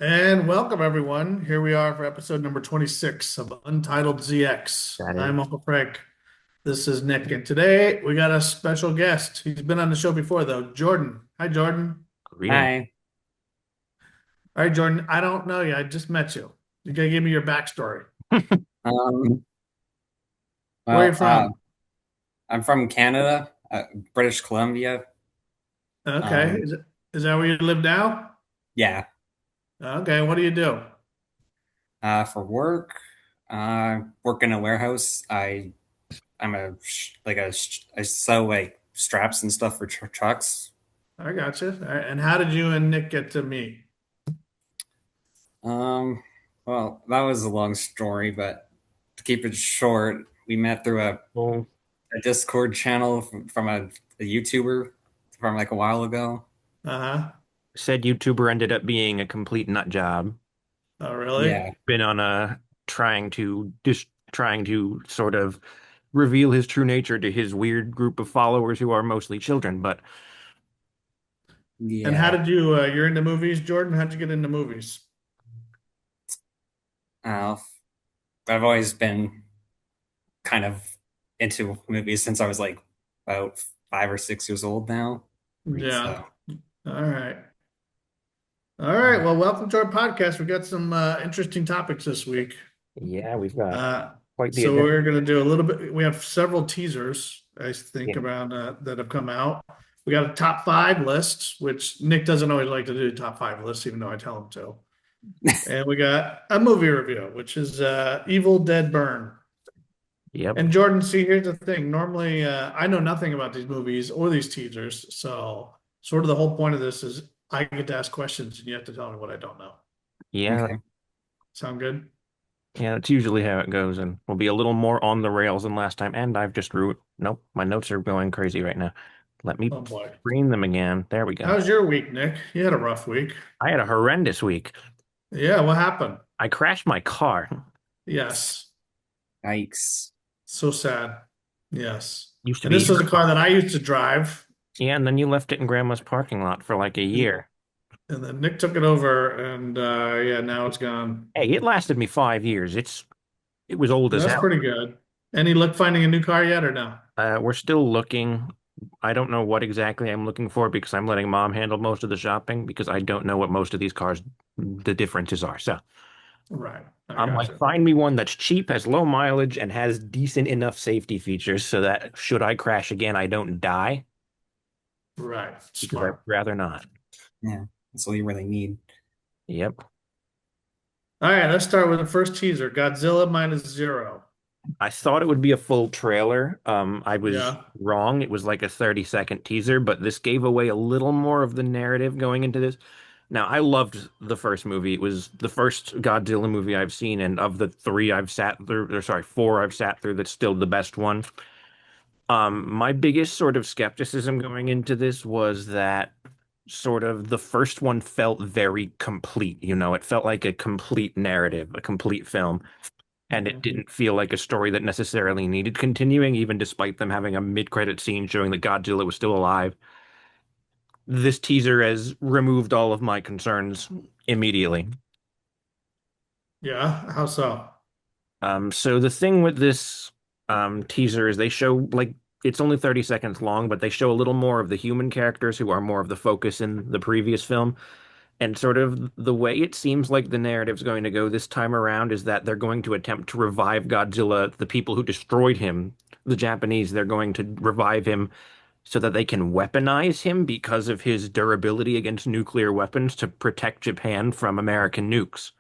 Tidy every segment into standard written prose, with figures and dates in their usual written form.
And welcome, everyone. Here we are for episode number 26 of Untitled ZX. That is I'm Uncle Frank. This is Nick. And today we got a special guest. He's been on the show before, though. Jordan. Hi, Jordan. greeting. Hi. All right, Jordan. I don't know you. I just met you. You gotta give me your backstory. Um, Where are you well, from? I'm from Canada, British Columbia. Okay. Um, Is that where you live now? yeah. Okay. What do you do? For work, work in a warehouse. I sell like straps and stuff for trucks. I got you. All right. And how did you and Nick get to meet? Um, well, that was a long story, but to keep it short, we met through Well, a Discord channel from a YouTuber from like a while ago. Uh-huh. said YouTuber ended up being a complete nut job. Oh, really? Yeah. Been on a trying to sort of reveal his true nature to his weird group of followers who are mostly children. But And how Yeah. did you're into movies, Jordan? How'd you get into movies? Uh, I've always been kind of into movies since I was like about 5 or 6 years old now. Yeah. So, All right. All right. uh, Well, welcome to our podcast. We got some interesting topics this week. yeah, we've got Uh, quite the so agenda. we're going to do a little bit. We have several teasers, I think, Yeah. around that have come out. We got a top five list, which Nick doesn't always like to do top five lists, even though I tell him to. And we got a movie review, which is Evil Dead Burn. Yep. And Jordan, see, here's the thing. Normally, I know nothing about these movies or these teasers. So, sort of the whole point of this is I get to ask questions and you have to tell me what I don't know. Yeah. okay. Sound good? Yeah, that's usually how it goes, and we'll be a little more on the rails than last time. And I've just nope, my notes are going crazy right now. Let me Oh boy. screen them again. There we go. How's your week, Nick? You had a rough week. I had a horrendous week. Yeah, what happened? I crashed my car. Yes. Yikes. So sad. Yes. Used to And be this was your a car car. that I used to drive. Yeah, and then you left it in Grandma's parking lot for like a And, year. and then Nick took it over and yeah, now it's gone. Hey, it lasted me 5 years. It was old as That's hell. pretty good. Any luck finding a new car yet or no? We're still looking. I don't know what exactly I'm looking for because I'm letting mom handle most of the shopping because I don't know what most of these cars, the differences are. So Right. I I'm like, gotcha. find me one that's cheap, has low mileage, and has decent enough safety features so that should I crash again, I don't die Right. because I'd Smart. rather not. Yeah. That's all you really need. Yep. All right, let's start with the first teaser, Godzilla minus zero. I thought it would be a full trailer. I was Yeah. wrong. It was like a 30-second teaser, but this gave away a little more of the narrative going into this. Now, I loved the first movie. It was the first Godzilla movie I've seen, and of the three I've sat through, or sorry, four I've sat through, that's still the best one. My biggest sort of skepticism going into this was that sort of the first one felt very complete. It felt like a complete narrative, a complete film. And it Mhm. didn't feel like a story that necessarily needed continuing, even despite them having a mid-credit scene showing that Godzilla was still alive. This teaser has removed all of my concerns immediately. Yeah. How so? So the thing with this teaser is they show like it's only 30 seconds long, but they show a little more of the human characters who are more of the focus in the previous film. And sort of the way it seems like the narrative's going to go this time around is that they're going to attempt to revive Godzilla, the people who destroyed him, the Japanese, they're going to revive him so that they can weaponize him because of his durability against nuclear weapons to protect Japan from American nukes.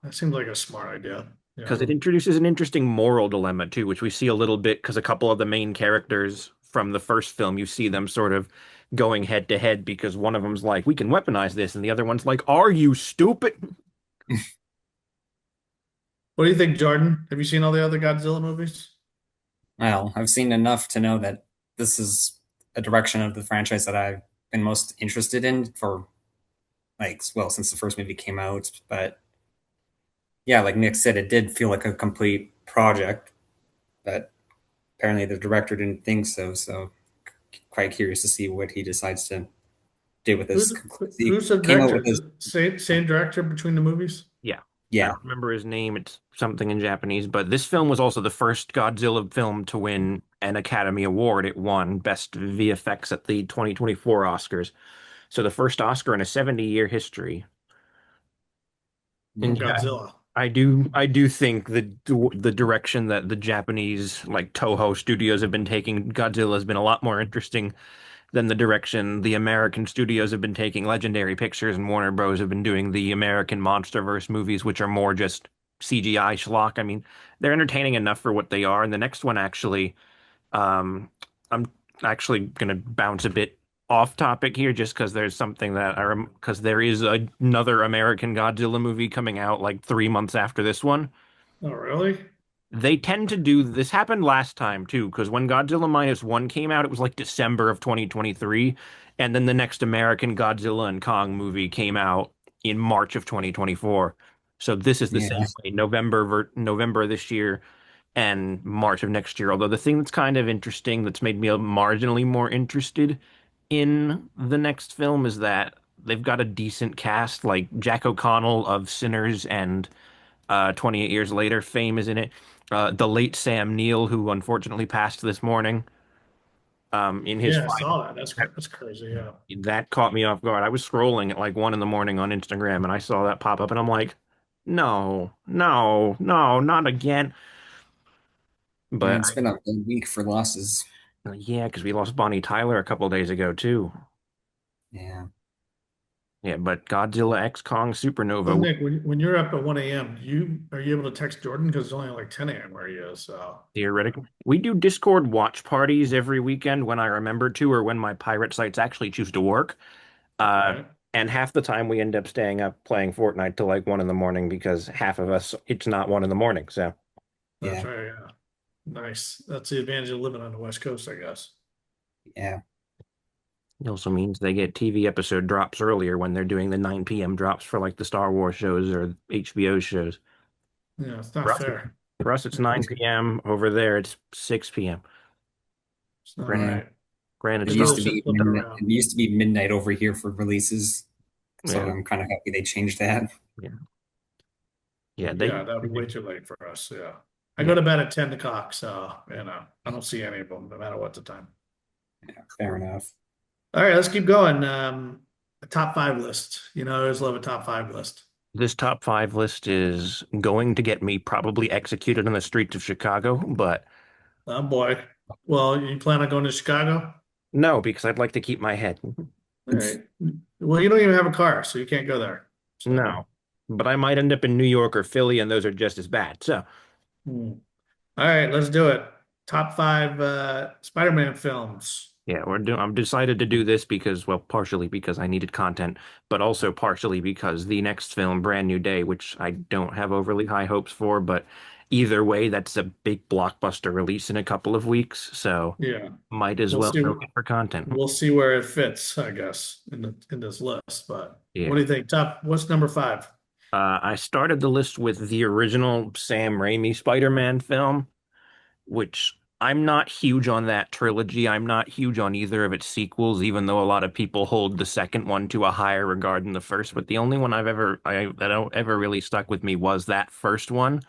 That seems like a smart idea. Because Yeah. it introduces an interesting moral dilemma too, which we see a little bit because a couple of the main characters from the first film, you see them sort of going head to head because one of them's like, we can weaponize this, and the other one's like, are you stupid? What do you think, Jordan? Have you seen all the other Godzilla movies? Well, I've seen enough to know that this is a direction of the franchise that I've been most interested in for like, well, since the first movie came out. But yeah, like Nick said, it did feel like a complete project, but apparently the director didn't think so. So quite curious to see what he decides to did with this. Who's He who's the came out director? with Is this. it same director between the movies? Yeah. I Yeah, don't remember his name. It's something in Japanese, but this film was also the first Godzilla film to win an Academy Award. It won Best VFX at the 2024 Oscars. So the first Oscar in a 70-year history. For And yeah, yeah, Godzilla. I do think the direction that the Japanese like Toho studios have been taking Godzilla has been a lot more interesting than the direction the American studios have been taking. Legendary Pictures and Warner Bros. Have been doing the American MonsterVerse movies, which are more just CGI schlock. I mean, they're entertaining enough for what they are. And the next one, actually, I'm actually going to bounce a bit off topic here just because there's something that because there is another American Godzilla movie coming out like 3 months after this one. Oh, really? They tend to do this happened last time too, because when Godzilla Minus One came out, it was like December of 2023, and then the next American Godzilla and Kong movie came out in March of 2024. So this is the yeah. same way, November this year and March of next year. Although the thing that's kind of interesting, that's made me marginally more interested in the next film, is that they've got a decent cast, like Jack O'Connell of Sinners and 28 Years Later fame is in it. The late Sam Neill, who unfortunately passed this morning, in his Yeah, I final. saw that. That's crazy. Yeah. That caught me off guard. I was scrolling at like 1 in the morning on Instagram and I saw that pop up and I'm like, no, no, no, not again. Yeah, But it's been a good week for losses. yeah, because we lost Bonnie Tyler a couple days ago too. Yeah. Yeah, but Godzilla X Kong So Supernova, Nick, when you're up at 1 a.m., are you able to text Jordan? Because it's only like 10 a.m. where he is. So, theoretically, we do Discord watch parties every weekend when I remember to, or when my pirate sites actually choose to work. Uh, right. and half the time we end up staying up playing Fortnite till like 1 in the morning because half of us, it's not 1 in the morning. So That's Yeah. right. Yeah. Nice. That's the advantage of living on the West Coast, I guess. Yeah. it also means they get TV episode drops earlier when they're doing the 9 p.m. drops for like the Star Wars shows or HBO shows. Yeah, it's not For us, fair. for us, it's Yeah, 9 p.m. Over there, it's 6 p.m. it's not Granted, Yeah. right. granted, It They used really to should be flip it it around. used to be midnight over here for releases. So yeah, I'm kind of happy they changed that. yeah, yeah, Yeah, that would be way too late for us. Yeah. I go yeah. to bed at 10 o'clock, so I don't see any of them, no matter what the time. Yeah, fair enough. All right, let's keep going. A top five list. I always love a top five list. This top five list is going to get me probably executed on the streets of Chicago, but Oh boy. Well, you plan on going to Chicago? no, because I'd like to keep my head. All right. Well, you don't even have a car, so you can't go there. So, No, but I might end up in New York or Philly, and those are just as bad. So, hmm. All right, let's do it. Top five Spider-Man films. yeah, I'm decided to do this because, well, partially because I needed content, but also partially because the next film, Brand New Day, which I don't have overly high hopes for, but either way, that's a big blockbuster release in a couple of weeks, so Yeah, might as we'll well see. milk it for content. We'll see where it fits, I guess, in this list. But what Yeah. do you think? What's number five? I started the list with the original Sam Raimi Spider-Man film, which I'm not huge on that trilogy. I'm not huge on either of its sequels, even though a lot of people hold the second one to a higher regard than the first. But the only one that don't ever really stuck with me was that first one.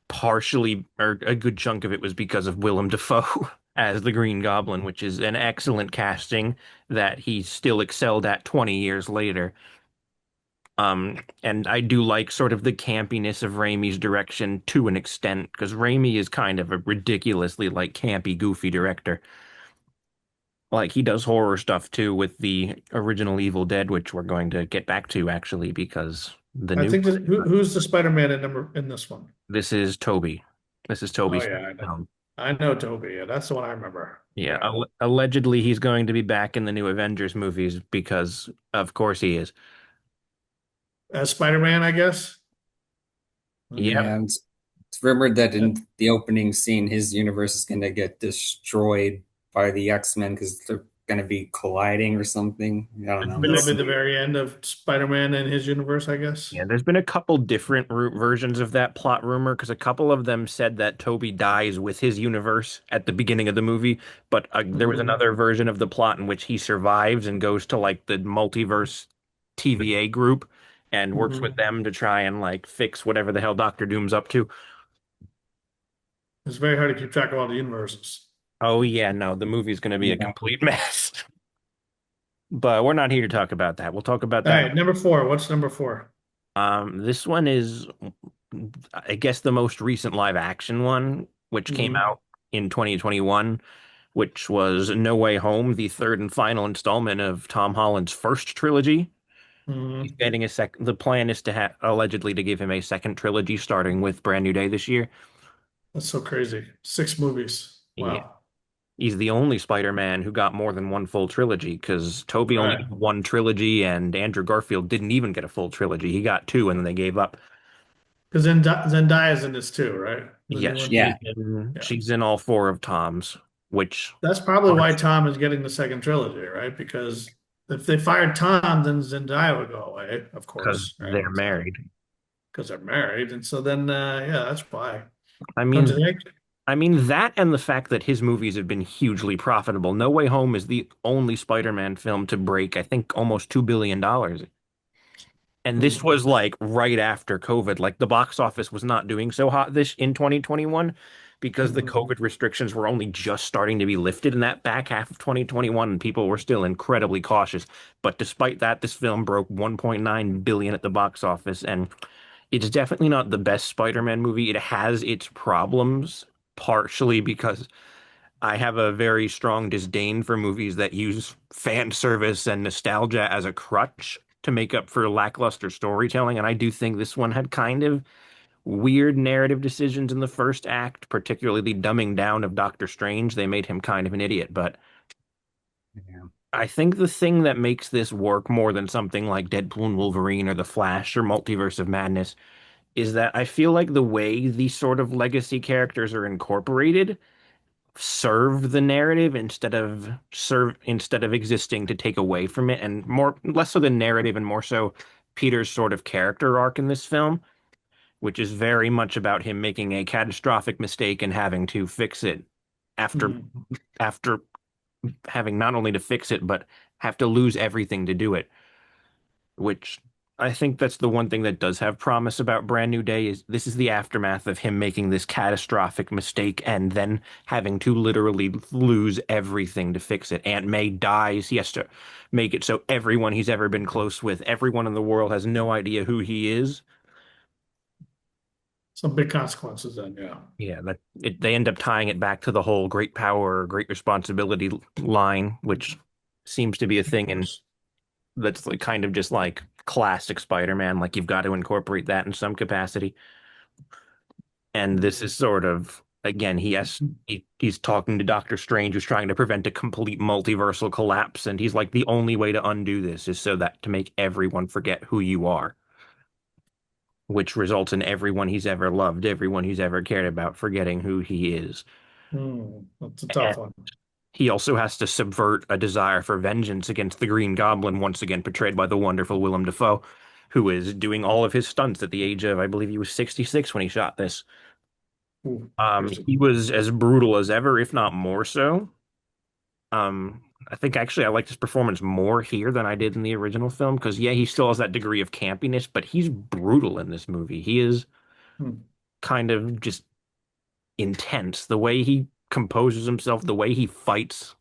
Partially, or a good chunk of it was because of Willem Dafoe as the Green Goblin, which is an excellent casting that he still excelled at 20 years later. And I do like sort of the campiness of Raimi's direction to an extent, because Raimi is kind of a ridiculously like campy, goofy director. Like he does horror stuff too with the original Evil Dead, which we're going to get back to actually, because the I new think who's the Spider-Man in this one? this is Toby. This is Oh Toby's yeah, I know. film. I know Toby. Yeah, that's the one I remember. Yeah, Yeah, allegedly he's going to be back in the new Avengers movies because of course he is. as Spider-Man, I guess. Yep. Okay. Yeah, it's rumored that in the opening scene, his universe is going to get destroyed by the X-Men because they're going to be colliding or something. I don't know. That'll be the very end of Spider-Man and his universe, I guess. Yeah, there's been a couple different versions of that plot rumor because a couple of them said that Toby dies with his universe at the beginning of the movie, but there was Mhm. another version of the plot in which he survives and goes to like the multiverse TVA group and works with Mhm. them to try and like fix whatever the hell Doctor Doom's up to. It's very hard to keep track of all the universes. Oh yeah, no, the movie's going to be a Yeah. complete mess. But we're not here to talk about that. We'll talk about All that. right, number four. What's number four? This one is, I guess, the most recent live action one, which came Hmm. out in 2021, which was No Way Home, the third and final installment of Tom Holland's first trilogy. He's Hmm. getting a the plan is to have allegedly to give him a second trilogy starting with Brand New Day this year. That's so crazy. Six movies. Yeah. Wow. He's the only Spider-Man who got more than one full trilogy because Tobey only Right. got one trilogy and Andrew Garfield didn't even get a full trilogy. He got two and then they gave up. Because then Zendaya's in this too, right? The new Yes, one. Yeah. Yeah. she's in all four of Tom's, which That's probably why Tom is getting the second trilogy, right? Because if they fired Tom, then Zendaya would go away, of because course, right? they're married. Because they're married, and so then, yeah, that's why. I Don't you mean, think? that and the fact that his movies have been hugely profitable. No Way Home is the only Spider-Man film to break, I think, almost $2 billion. And this Hmm. was like right after COVID. Like the box office was not doing so hot this in 2021 because the Hmm. COVID restrictions were only just starting to be lifted in that back half of 2021 and people were still incredibly cautious. But despite that, this film broke 1.9 billion at the box office and it's definitely not the best Spider-Man movie. It has its problems, partially because I have a very strong disdain for movies that use fan service and nostalgia as a crutch to make up for lackluster storytelling. And I do think this one had kind of weird narrative decisions in the first act, particularly the dumbing down of Doctor Strange. They made him kind of an idiot. But Yeah. I think the thing that makes this work more than something like Deadpool and Wolverine or The Flash or Multiverse of Madness is that I feel like the way these sort of legacy characters are incorporated serve the narrative instead of existing to take away from it, and more less so the narrative and more so Peter's sort of character arc in this film, which is very much about him making a catastrophic mistake and having to fix it after Hmm. after having not only to fix it but have to lose everything to do it, which I think that's the one thing that does have promise about Brand New Day is this is the aftermath of him making this catastrophic mistake and then having to literally lose everything to fix it. Aunt May dies. He has to make it so everyone he's ever been close with, everyone in the world has no idea who he is. Some big consequences then, yeah. Yeah, they end up tying it back to the whole great power, great responsibility line, which seems to be a Of thing in course. that's like kind of just like classic Spider-Man, like you've got to incorporate that in some capacity. And this is sort of again, he's talking to Doctor Strange, who's trying to prevent a complete multiversal collapse, and he's like, the only way to undo this is so that to make everyone forget who you are, which results in everyone he's ever loved, everyone he's ever cared about, forgetting who he is. That's a And tough one. he also has to subvert a desire for vengeance against the Green Goblin, once again portrayed by the wonderful Willem Dafoe, who is doing all of his stunts at the age of, I believe he was 66 when he shot this. Crazy. He was as brutal as ever, if not more so. I think actually I liked his performance more here than I did in the original film because yeah, he still has that degree of campiness, but he's brutal in this movie. He is Hmm. kind of just intense. The way he composes himself, the way he fights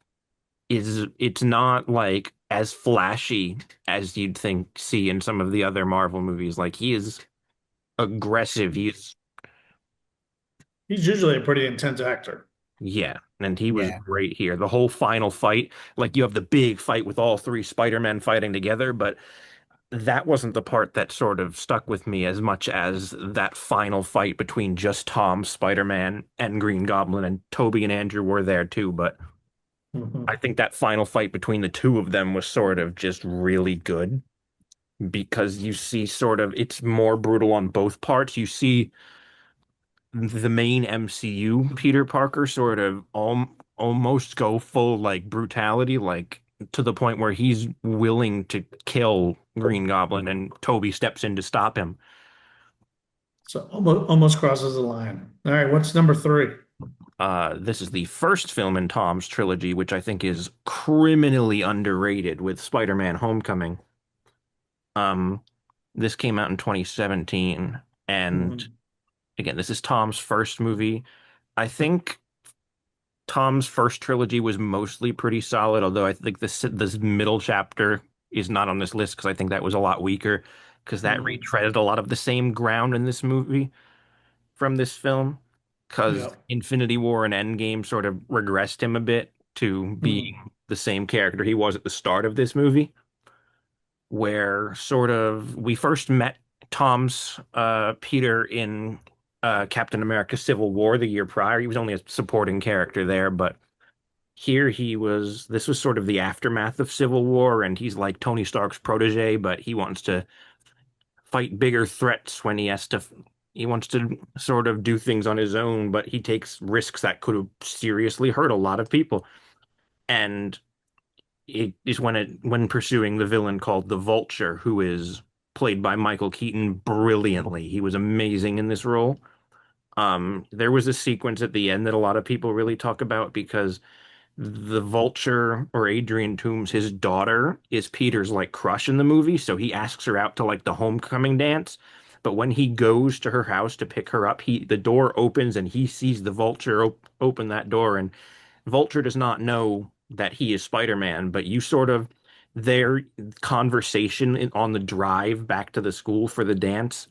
is it's not like as flashy as you'd think see in some of the other Marvel movies. Like he is aggressive. He's He's usually a pretty intense actor. yeah, and he was Yeah. great here. The whole final fight, like you have the big fight with all three Spider-Men fighting together, but that wasn't the part that sort of stuck with me as much as that final fight between just Tom, Spider-Man, and Green Goblin, and Toby and Andrew were there too, but Mhm. I think that final fight between the two of them was sort of just really good because you see sort of it's more brutal on both parts. You see the main MCU Peter Parker sort of almost go full like brutality, like to the point where he's willing to kill Green Goblin, and Toby steps in to stop him. So almost crosses the line. All right, what's number three? This is the first film in Tom's trilogy, which I think is criminally underrated with Spider-Man Homecoming. Um, this came out in 2017, and Mhm. again, this is Tom's first movie. I think Tom's first trilogy was mostly pretty solid, although I think this middle chapter is not on this list because I think that was a lot weaker because that Mhm. retreaded a lot of the same ground in this movie from this film because Yeah. Infinity War and Endgame sort of regressed him a bit to Mhm. being the same character he was at the start of this movie, where sort of we first met Tom's Peter in Captain America Civil War the year prior. He was only a supporting character there, but here this was sort of the aftermath of Civil War, and he's like Tony Stark's protege, but he wants to fight bigger threats when he wants to sort of do things on his own, but he takes risks that could have seriously hurt a lot of people. And it is when pursuing the villain called the Vulture, who is played by Michael Keaton brilliantly. He was amazing in this role. There was a sequence at the end that a lot of people really talk about because the Vulture or Adrian Toomes, his daughter, is Peter's like crush in the movie, so he asks her out to like the homecoming dance. But when he goes to her house to pick her up, the door opens and he sees the Vulture open that door, and Vulture does not know that he is Spider-Man, but you sort of their conversation on the drive back to the school for the dance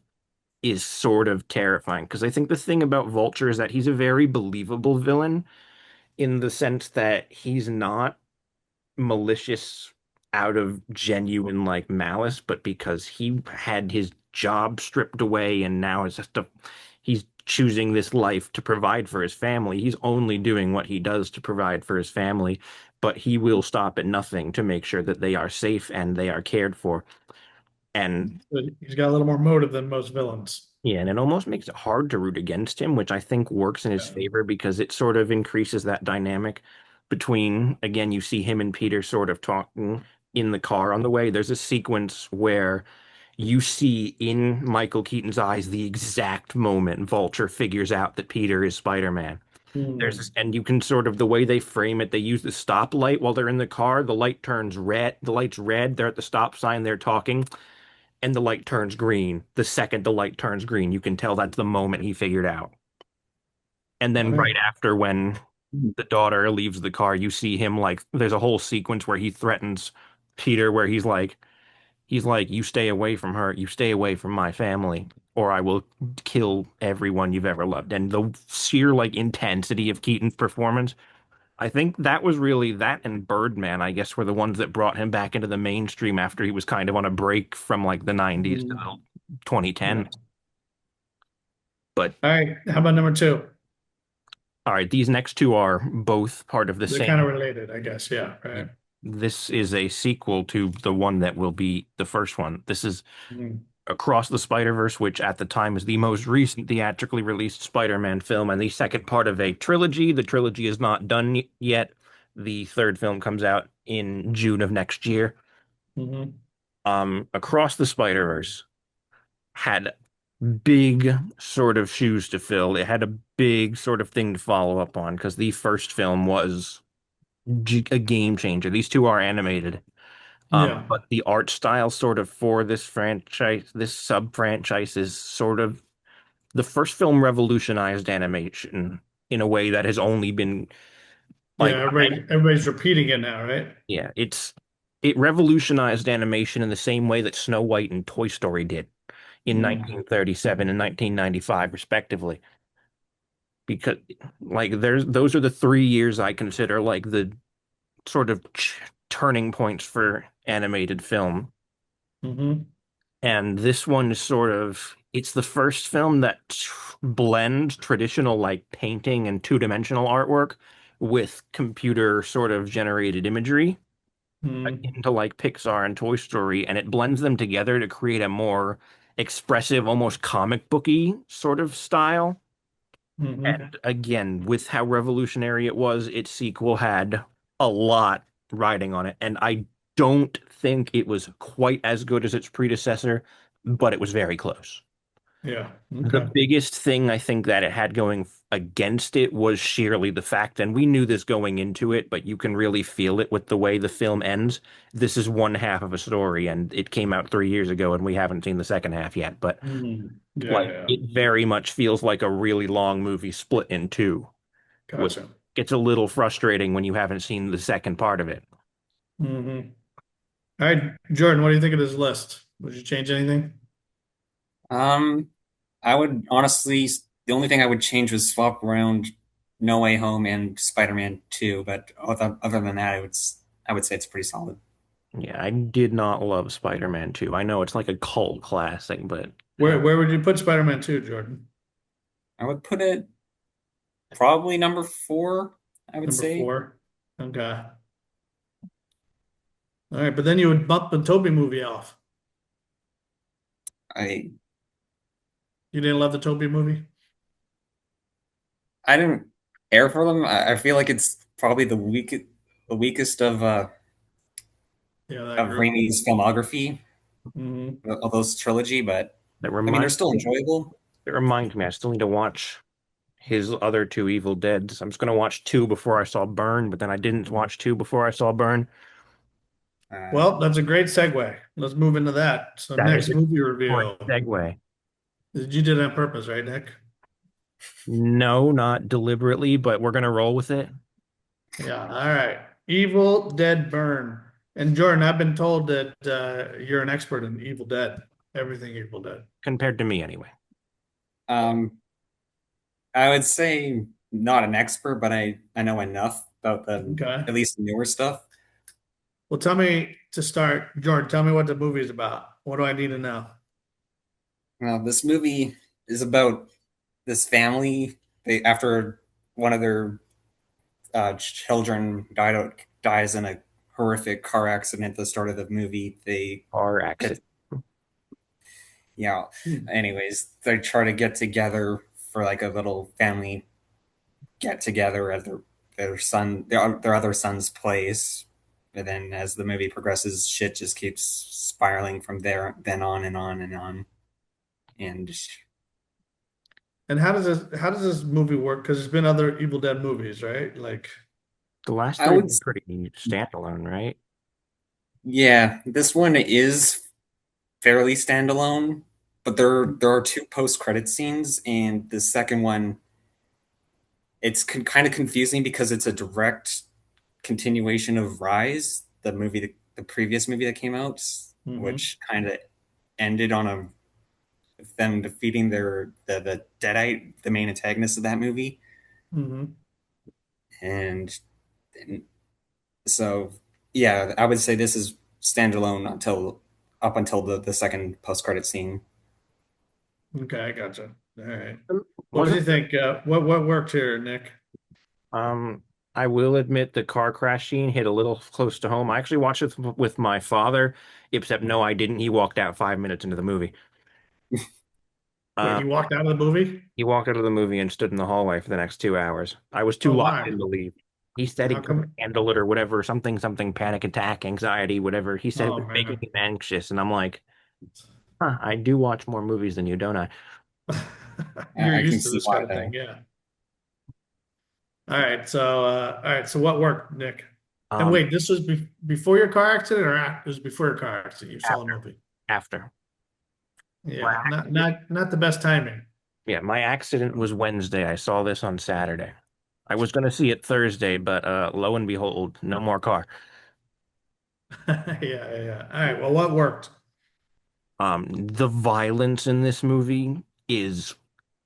is sort of terrifying because I think the thing about Vulture is that he's a very believable villain in the sense that he's not malicious out of genuine like malice, but because he had his job stripped away and now is just he's choosing this life to provide for his family. He's only doing what he does to provide for his family, but he will stop at nothing to make sure that they are safe and they are cared for. And But he's got a little more motive than most villains. yeah, and it almost makes it hard to root against him, which I think works in his Yeah. favor because it sort of increases that dynamic between, again, you see him and Peter sort of talking in the car on the way. There's a sequence where you see in Michael Keaton's eyes the exact moment Vulture figures out that Peter is Spider-Man. Hmm. And you can sort of, the way they frame it, they use the stoplight while they're in the car. The light turns red. The light's red. They're at the stop sign. They're talking and the light turns green. The second the light turns green, you can tell that's the moment he figured out. And then right Funny. after, when the daughter leaves the car, you see him like there's a whole sequence where he threatens Peter, where he's like, you stay away from her, you stay away from my family, or I will kill everyone you've ever loved. And the sheer like intensity of Keaton's performance, I think that was really that and Birdman, I guess, were the ones that brought him back into the mainstream after he was kind of on a break from like the 90s to Hmm. the 2010s. Yeah. But All right. How about number two? all right, these next two are both part of the They're kind of same. related, I guess. Yeah. Right. This is a sequel to the one that will be the first one. This is Mhm. Across the Spider-Verse, which at the time is the most recent theatrically released Spider-Man film and the second part of a trilogy. The trilogy is not done yet. The third film comes out in June of next year. Mhm. Across the Spider-Verse had big sort of shoes to fill. It had a big sort of thing to follow up on because the first film was a game changer. These two are animated. Yeah. But the art style sort of for this franchise, this sub-franchise is sort of the first film revolutionized animation in a way that has only been like Yeah. Everybody's repeating it now, right? yeah, it revolutionized animation in the same way that Snow White and Toy Story did in Mm. 1937 and 1995 respectively. Because like there's those are the 3 years I consider like the sort of turning points for animated film. Hmm. And this one is sort of it's the first film that blends traditional like painting and two-dimensional artwork with computer sort of generated imagery Hmm. into like Pixar and Toy Story, and it blends them together to create a more expressive, almost comic booky sort of style. Hmm. And again, with how revolutionary it was, its sequel had a lot. riding on it, and I don't think it was quite as good as its predecessor, but it was very close. Yeah. The Okay. biggest thing I think that it had going against it was sheerly the fact, and we knew this going into it, but you can really feel it with the way the film ends. This is one half of a story, and it came out 3 years ago, and we haven't seen the second half yet. But Yeah, like, yeah, yeah. it very much feels like a really long movie split in two, which Gotcha. gets a little frustrating when you haven't seen the second part of it. Hmm. All right, Jordan, what do you think of this list? Would you change anything? Um, I would honestly, the only thing I would change was swap around No Way Home and Spider-Man 2, but other than that, I would say it's pretty solid. Yeah, I did not love Spider-Man 2. I know it's like a cult classic, but Where would you put Spider-Man 2, Jordan? I would put it probably number 4, I would Number say. four. Okay. All right, but then you would bump the Toby movie off. I You didn't love the Toby movie? I didn't care for them. I feel like it's probably the weakest Yeah, that of group. Raimi's filmography Hmm. of those trilogy, but that I mean they're reminds still enjoyable. it reminds me I still need to watch his other two Evil Deads. I'm just gonna watch two before I saw Burn, but then I didn't watch two before I saw Burn. Uh, Well, that's a great segue. Let's move into that. So That is next a movie great review. segue. You did it on purpose, right, Nick? No, not deliberately, but we're gonna roll with it Yeah. All right. Evil Dead Burn. And Jordan, I've been told that you're an expert in Evil Dead. Everything Evil Dead. compared to me anyway. um, I would say not an expert, but I know enough about the Okay. at least the newer stuff. Well, tell me to start, Jordan, tell me what the movie is about. What do I need to know? This movie is about this family. They after one of their children dies in a horrific car accident at the start of the movie. They Car get accident. yeah. Hmm. Anyways, they try to get together for like a little family get together at their other son's place. And then as the movie progresses, shit just keeps spiraling from there, then on and on and on. And And how does this movie work? Because there's been other Evil Dead movies, right? Like, The last I three would, were pretty standalone, right? yeah, this one is fairly standalone, but there are two post credit scenes, and the second one it's kind of confusing because it's a direct continuation of Rise, the previous movie that came out, hmm which kind of ended on a them defeating the Deadite, the main antagonist of that movie, hmm and so yeah, I would say this is standalone until up until the second post credit scene. Okay, I gotcha. All right. What did Wasn't you think? What worked here, Nick? um I will admit the car crash scene hit a little close to home. I actually watched it with my father, except no, I didn't. He walked out 5 minutes into the movie. Wait, Uh, he walked out of the movie? he walked out of the movie and stood in the hallway for the next 2 hours. I was too Oh, locked why? in to leave. He said he How couldn't come? handle it or whatever, something, panic attack, anxiety, whatever. He said it Oh was making man, him anxious, and I'm like, huh, I do watch more movies than you, don't I? you're I can used to see this why kind of thing, though. yeah. All right. So what worked, Nick? And Um, wait, this was before your car accident, or it was before your car accident? You saw the after, movie. after. My Yeah, not accident, not not the best timing. yeah, my accident was Wednesday. I saw this on Saturday. I was gonna see it Thursday, but lo and behold, no more car. Yeah, yeah, yeah. All right. Well, what worked? The violence in this movie is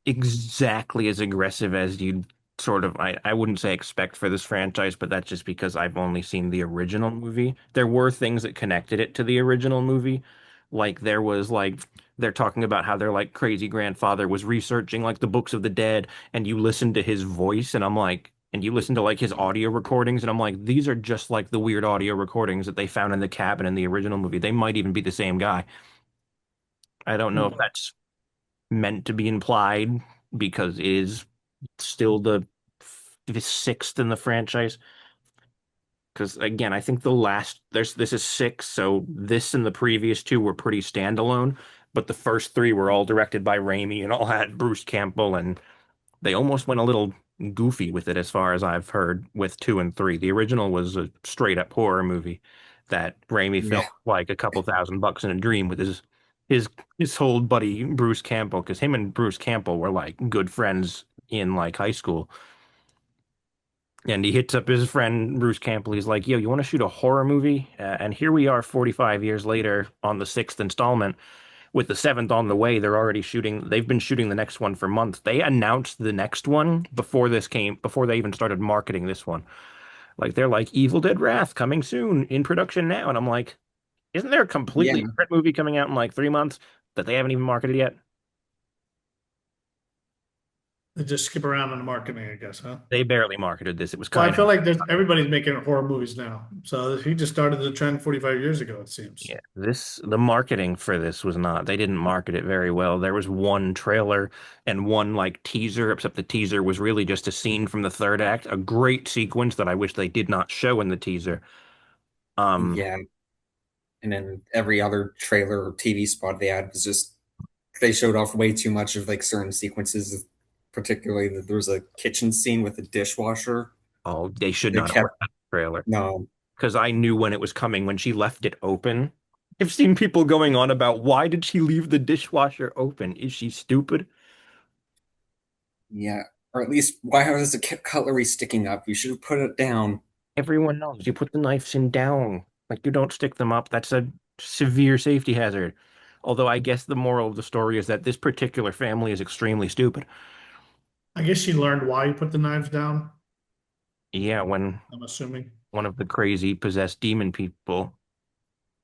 exactly as aggressive as you'd sort of I wouldn't say expect for this franchise, but that's just because I've only seen the original movie. There were things that connected it to the original movie. Like there was like they're talking about how their like crazy grandfather was researching like the books of the dead, and you listen to his voice and I'm like and you listen to like his audio recordings and I'm like these are just like the weird audio recordings that they found in the cabin in the original movie. They might even be the same guy. I don't know if Hmm. that's meant to be implied because it is still the sixth in the franchise. Because again, I think the last there's this is six, so this and the previous two were pretty standalone, but the first three were all directed by Raimi and all had Bruce Campbell, and they almost went a little goofy with it as far as I've heard with two and three. The original was a straight up horror movie that Raimi Yeah, filmed like a couple $1,000 in a dream with his his old buddy Bruce Campbell, because him and Bruce Campbell were like good friends in like high school. And he hits up his friend Bruce Campbell. He's like, "Yo, you want to shoot a horror movie?" And here we are, 45 years later, on the sixth installment, with the seventh on the way. They're already shooting. They've been shooting the next one for months. They announced the next one before they even started marketing this one. Like they're like, "Evil Dead Wrath coming soon, in production now." And I'm like, "Isn't there a yeah, completely different movie coming out in like 3 months that they haven't even marketed yet?" They just skip around on the marketing, I guess, huh? They barely marketed this. It was Well, I kind feel of. like everybody's making horror movies now. So he just started the trend 45 years ago, it seems. Yeah, the marketing for this was not, they didn't market it very well. There was one trailer and one like teaser, except the teaser was really just a scene from the third act, a great sequence that I wish they did not show in the teaser. Um, yeah. And then every other trailer or TV spot they had was just they showed off way too much of like certain sequences. Particularly, that there was a kitchen scene with a dishwasher. oh, they should They not have run kept that trailer no, because I knew when it was coming when she left it open. I've seen people going on about why did she leave the dishwasher open? Is she stupid? yeah, or at least why was the cutlery sticking up? You should have put it down. Everyone knows you put the knives in down. Like you don't stick them up. That's a severe safety hazard. Although I guess the moral of the story is that this particular family is extremely stupid. I guess she learned why you put the knives down, Yeah, when I'm assuming. one of the crazy possessed demon people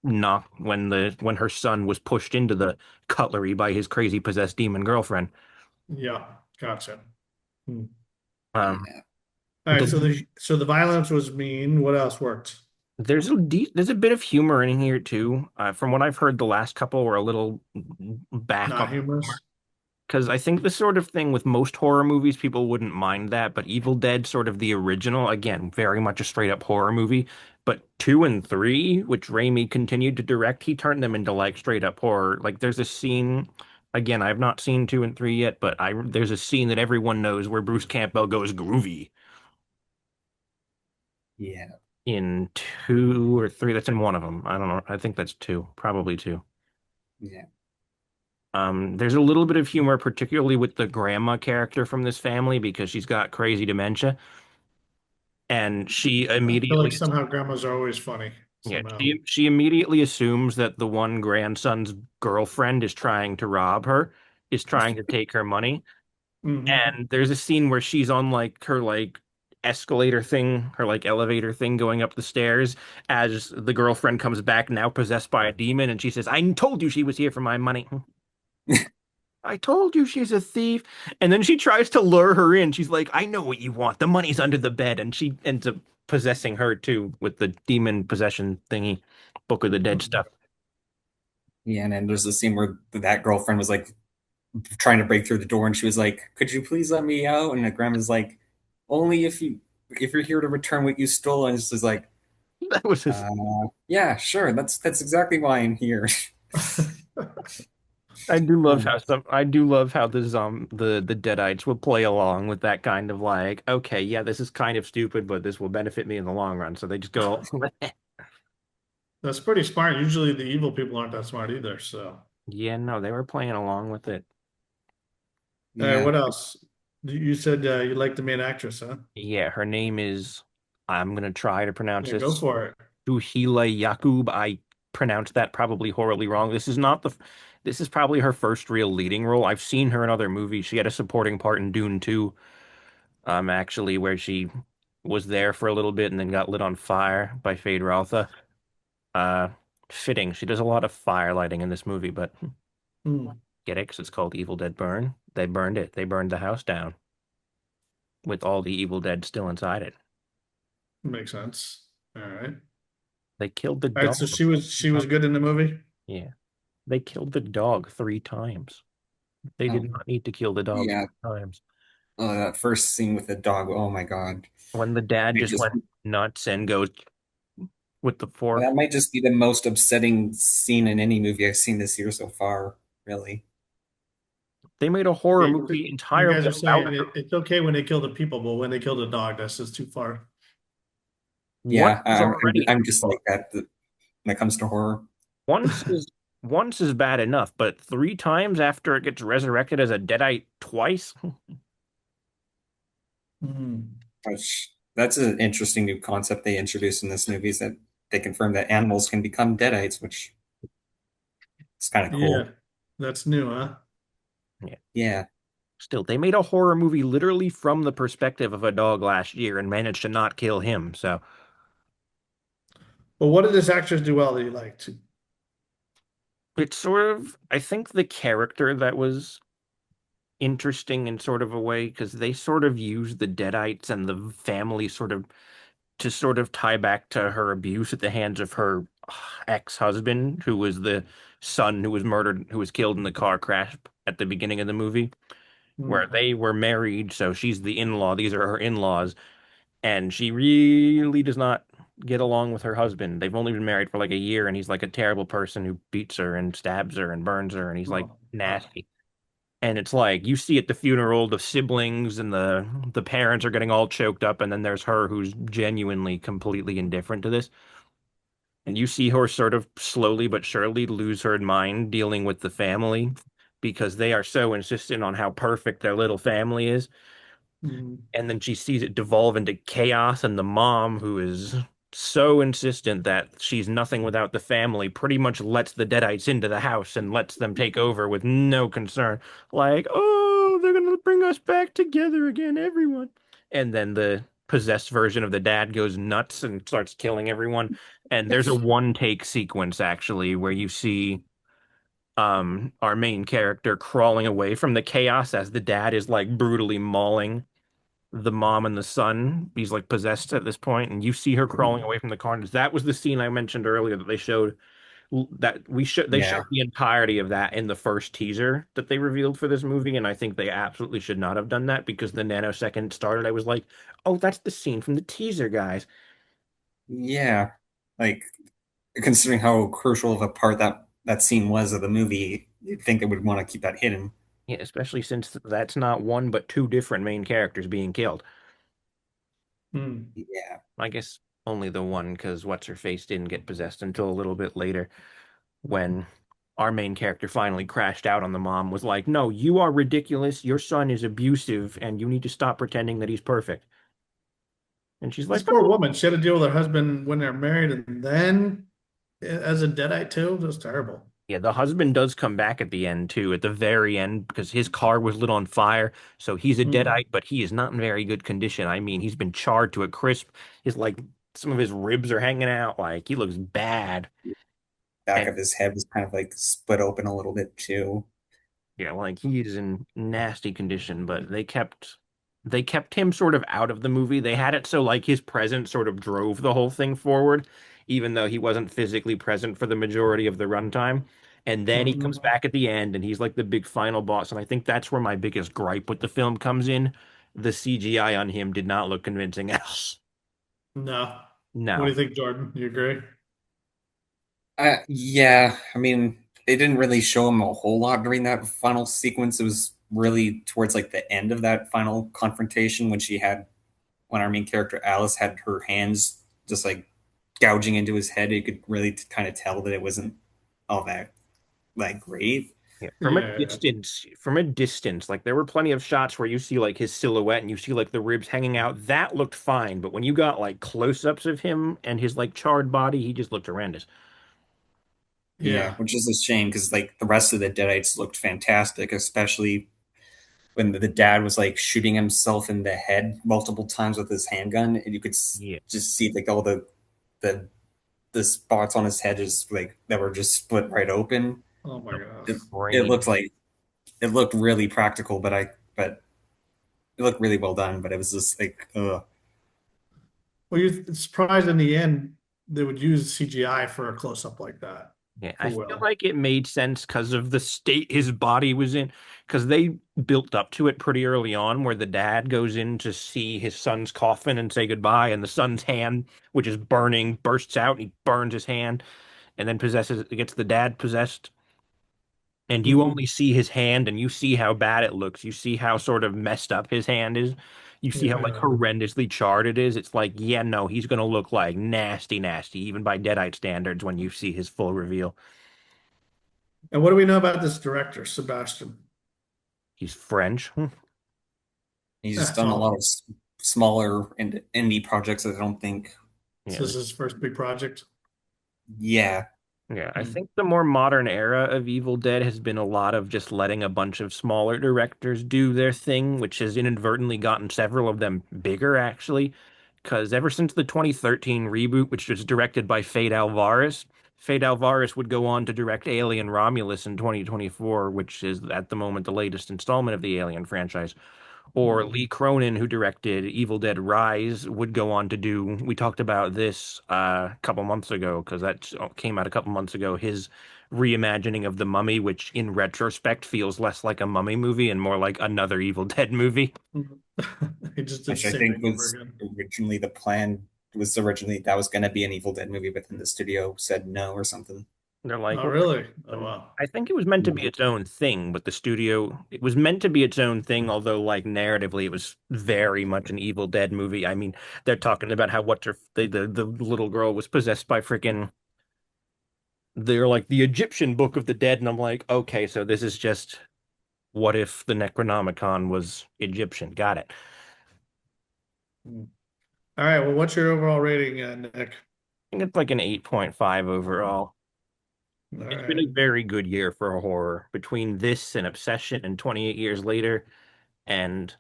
knocked when her son was pushed into the cutlery by his crazy possessed demon girlfriend. Yeah, gotcha. Hmm. Um, Yeah, All right, the so the violence was mean. What else worked? there's a bit of humor in here too. From what I've heard, the last couple were a little back Not on. humorous. Because I think the sort of thing with most horror movies, people wouldn't mind that, but Evil Dead, sort of the original, again, very much a straight up horror movie. But two and three, which Raimi continued to direct, he turned them into like straight up horror. Like there's a scene, again, I've not seen two and three yet, but I there's a scene that everyone knows where Bruce Campbell goes groovy yeah, in two or three. That's in one of them. I don't know. I think that's two, probably two. yeah. There's a little bit of humor, particularly with the grandma character from this family because she's got crazy dementia. And she I feel like immediately, somehow grandmas are always funny, yeah, somehow. she immediately assumes that the one grandson's girlfriend is trying to rob her, is trying to take her money. Hmm. And there's a scene where she's on like her like escalator thing, her like elevator thing going up the stairs as the girlfriend comes back now possessed by a demon, and she says, "I told you she was here for my money. I told you she's a thief." And then she tries to lure her in. She's like, "I know what you want. The money's under the bed." And she ends up possessing her too with the demon possession thingy, Book of the Dead stuff. Yeah, and then there's a scene where that girlfriend was like trying to break through the door, and she was like, "Could you please let me out?" And the grandma's like, "Only if you're here to return what you stole." And it's just like, That was his. yeah, sure. That's exactly why I'm here. Um, I do love how the Deadites will play along with that kind of like, okay, yeah, this is kind of stupid, but this will benefit me in the long run. So they just go, That's pretty smart. Usually the evil people aren't that smart either. So, yeah, no, they were playing along with it. all right, yeah, what else? You said you like the main actress, huh? Yeah, her name is, I'm gonna try to pronounce Yeah, go this. for it. Suhila Yakub. I pronounced that probably horribly wrong. This is probably her first real leading role. I've seen her in other movies. She had a supporting part in Dune 2, actually, where she was there for a little bit and then got lit on fire by Fade Raltha. Uh, Fitting. She does a lot of fire lighting in this movie, but Hmm, get it? 'Cause it's called Evil Dead Burn. They burned it. They burned the house down with all the Evil Dead still inside it. makes sense. All right. They killed the All right, so dog. she was good in the movie. Yeah. They killed the dog 3 times. They did oh, not need to kill the dog yeah. 3 times. That first scene with the dog. Oh my God. When the dad They just just went nuts and goes, with the four. That might just be the most upsetting scene in any movie I've seen this year so far, really. They made a horror Okay, movie you entirely guys are about saying it's okay when they kill the people, but when they kill the dog, that's just too far. once Yeah, is already I'm just like that when it comes to horror. once is once is bad enough, but three times after it gets resurrected as a deadite twice. Hmm. Which that's an interesting new concept they introduced in this movie is that they confirm that animals can become deadites, which is kind of cool. Yeah, that's new, huh? Yeah. Yeah, Still, they made a horror movie literally from the perspective of a dog last year and managed to not kill him. So But what did this actress do well that you liked? it's sort of, I think the character that was interesting in sort of a way because they sort of use the Deadites and the family sort of to sort of tie back to her abuse at the hands of her ex-husband, who was the son who was murdered, who was killed in the car crash at the beginning of the movie, where Hmm. they were married. So she's the in-law. These are her in-laws, and she really does not get along with her husband. They've only been married for like a year, and he's like a terrible person who beats her and stabs her and burns her, and he's like Oh, wow. nasty. And it's like you see at the funeral the siblings and the parents are getting all choked up, and then there's her who's genuinely completely indifferent to this. And you see her sort of slowly but surely lose her mind dealing with the family because they are so insistent on how perfect their little family is. Hmm. And then she sees it devolve into chaos, and the mom, who is so insistent that she's nothing without the family, pretty much lets the Deadites into the house and lets them take over with no concern. Like, oh, they're gonna bring us back together again, everyone. And then the possessed version of the dad goes nuts and starts killing everyone. And there's a one take sequence actually where you see our main character crawling away from the chaos as the dad is like brutally mauling the mom and the son. He's like possessed at this point, and you see her crawling away from the carnage. That was the scene I mentioned earlier that they showed they showed yeah, the entirety of that in the first teaser that they revealed for this movie, and I think they absolutely should not have done that because the nanosecond started. I was like, oh, that's the scene from the teaser, guys. yeah. Like considering how crucial of a part that scene was of the movie, you'd think they would want to keep that hidden. Yeah, especially since that's not one but two different main characters being killed. Hmm. Yeah, I guess only the one because what's her face didn't get possessed until a little bit later, when our main character finally crashed out on the mom, was like, no, you are ridiculous. Your son is abusive and you need to stop pretending that he's perfect. And she's This like, poor oh. woman, she had to deal with her husband when they're married and then as a deadite too. That's terrible. Yeah, the husband does come back at the end too, at the very end, because his car was lit on fire. So he's a Hmm. deadite, but he is not in very good condition. I mean, he's been charred to a crisp. His like some of his ribs are hanging out. Like he looks bad. back And of his head was kind of like split open a little bit too. yeah, like he's in nasty condition, but they kept him sort of out of the movie. They had it so like his presence sort of drove the whole thing forward, even though he wasn't physically present for the majority of the runtime. And then he comes Hmm. back at the end and he's like the big final boss. And I think that's where my biggest gripe with the film comes in. The CGI on him did not look convincing at all. No. What do No. you think, Jordan? You agree? Yeah, I mean, they didn't really show him a whole lot during that final sequence. It was really towards like the end of that final confrontation when our main character Alice had her hands just like gouging into his head. You could really kind of tell that it wasn't all that like great. Yeah, Yeah. from a distance, like there were plenty of shots where you see like his silhouette and you see like the ribs hanging out. That looked fine, but when you got like close-ups of him and his like charred body, he just looked horrendous. Yeah, Yeah. which is a shame because like the rest of the Deadites looked fantastic, especially when the dad was like shooting himself in the head multiple times with his handgun, and you could Yeah, just see like all the the spots on his head is like that were just split right open. Oh my the gosh. It brain. looked like it looked really practical, but it looked really well done. But it was just like, Well, you're surprised in the end they would use CGI for a close up like that. Yeah, I for feel Will. like it made sense because of the state his body was in. Because they built up to it pretty early on, where the dad goes in to see his son's coffin and say goodbye, and the son's hand, which is burning, bursts out. And he burns his hand, and then possesses, gets the dad possessed. And you Hmm. only see his hand, and you see how bad it looks. You see how sort of messed up his hand is. You see how like Yeah. horrendously charred it is. It's like, yeah, no, he's gonna look like nasty, nasty, even by Deadite standards when you see his full reveal. And what do we know about this director, Sebastian? He's French. He's That's done a lot all. of smaller and indie projects that I don't think. This Yeah, is his first big project. Yeah, yeah. I Hmm. think the more modern era of Evil Dead has been a lot of just letting a bunch of smaller directors do their thing, which has inadvertently gotten several of them bigger, actually. Because ever since the 2013 reboot, which was directed by Fade Alvarez would go on to direct Alien Romulus in 2024, which is at the moment the latest installment of the Alien franchise. Or Hmm. Lee Cronin, who directed Evil Dead Rise, would go on to do. We talked about this a couple months ago because that came out a couple months ago. His reimagining of The Mummy, which in retrospect feels less like a Mummy movie and more like another Evil Dead movie. He just did the which I same think thing over was again. originally the plan. Was originally that was going to be an Evil Dead movie, but then the studio said no or something. They're like, Oh, well, really? Oh, and wow. I think it was meant to be Yeah. its own thing, but the studio, it was meant to be its own thing, although like narratively it was very much an Evil Dead movie. I mean, they're talking about how what's her the little girl was possessed by freaking they're like the Egyptian Book of the Dead, and I'm like, okay, so this is just what if the Necronomicon was Egyptian? Got it. Hmm. All right. Well, what's your overall rating, Nick? I think it's like an 8.5 overall. All It's been a right. very good year for horror between this and Obsession and 28 Years Later, and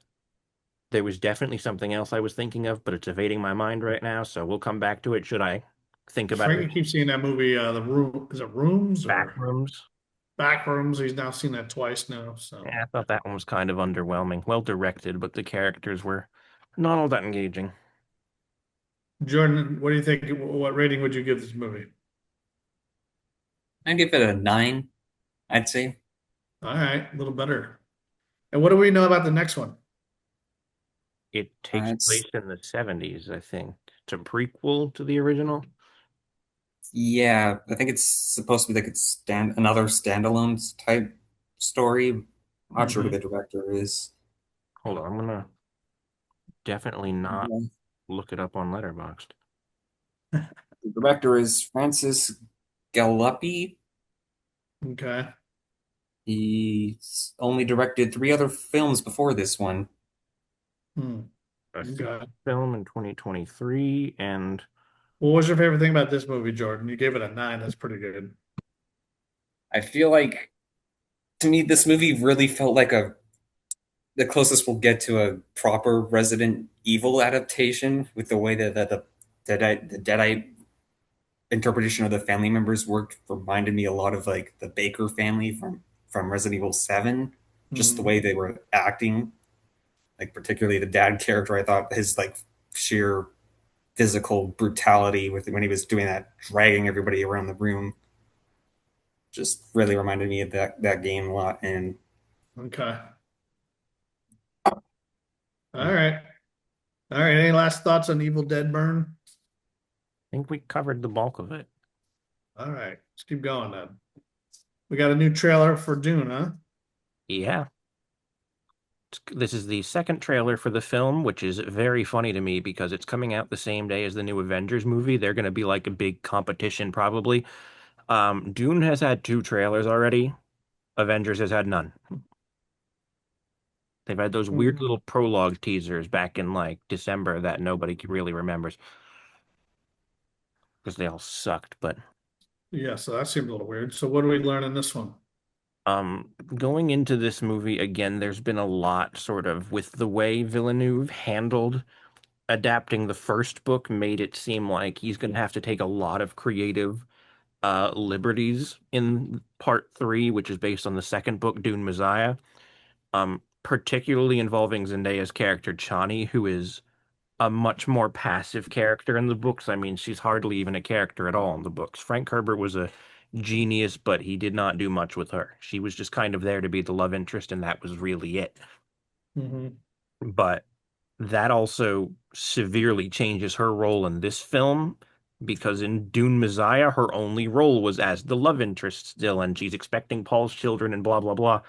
there was definitely something else I was thinking of, but it's evading my mind right now, so we'll come back to it. Should I think about it? Frankie keeps seeing that movie, The Room. Is it Rooms or Backrooms. Backrooms? He's now seen that twice now. So, Yeah, I thought that one was kind of underwhelming. Well directed, but the characters were not all that engaging. Jordan, what do you think? What rating would you give this movie? I'd give it a 9. I'd say. All right, a little better. And what do we know about the next one? It takes It's place in the 70s, I think. It's a prequel to the original. Yeah, I think it's supposed to be like it's another standalone type story. I'm not sure who the Hmm. director is. Hold on, I'm gonna definitely not Yeah. look it up on Letterboxd. The director is Francis Galuppi. Okay. He's only directed 3 other films before this one. Hmm. A Okay. feature film in 2023, and What was your favorite thing about this movie, Jordan? You gave it a 9. That's pretty good. I feel like to me this movie really felt like a the closest we'll get to a proper Resident Evil adaptation with the way that the Deadite interpretation of the family members worked reminded me a lot of like the Baker family from Resident Evil 7. Just the Hmm. way they were acting, like particularly the dad character, I thought his like sheer physical brutality with when he was doing that, dragging everybody around the room, just really reminded me of that game a lot. And Okay. All right. All right. Any last thoughts on Evil Dead Burn? think we covered the bulk of it. All right. Let's keep going then. We got a new trailer for Dune, huh? Yeah. This is the second trailer for the film, which is very funny to me because it's coming out the same day as the new Avengers movie. They're going to be like a big competition, probably. Dune has had two trailers already. Avengers has had none. They've had those weird Hmm. little prologue teasers back in like December that nobody really remembers because they all sucked. But Yeah, so that seemed a little weird. So what do we learn in this one? going into this movie again, there's been a lot sort of with the way Villeneuve handled adapting the first book made it seem like he's going to have to take a lot of creative liberties in part three, which is based on the second book, Dune Messiah, particularly involving Zendaya's character Chani, who is a much more passive character in the books. I mean, she's hardly even a character at all in the books. Frank Herbert was a genius, but he did not do much with her. She was just kind of there to be the love interest, and that was really it. Hmm. But that also severely changes her role in this film because in Dune Messiah, her only role was as the love interest still, and she's expecting Paul's children and blah, blah, blah.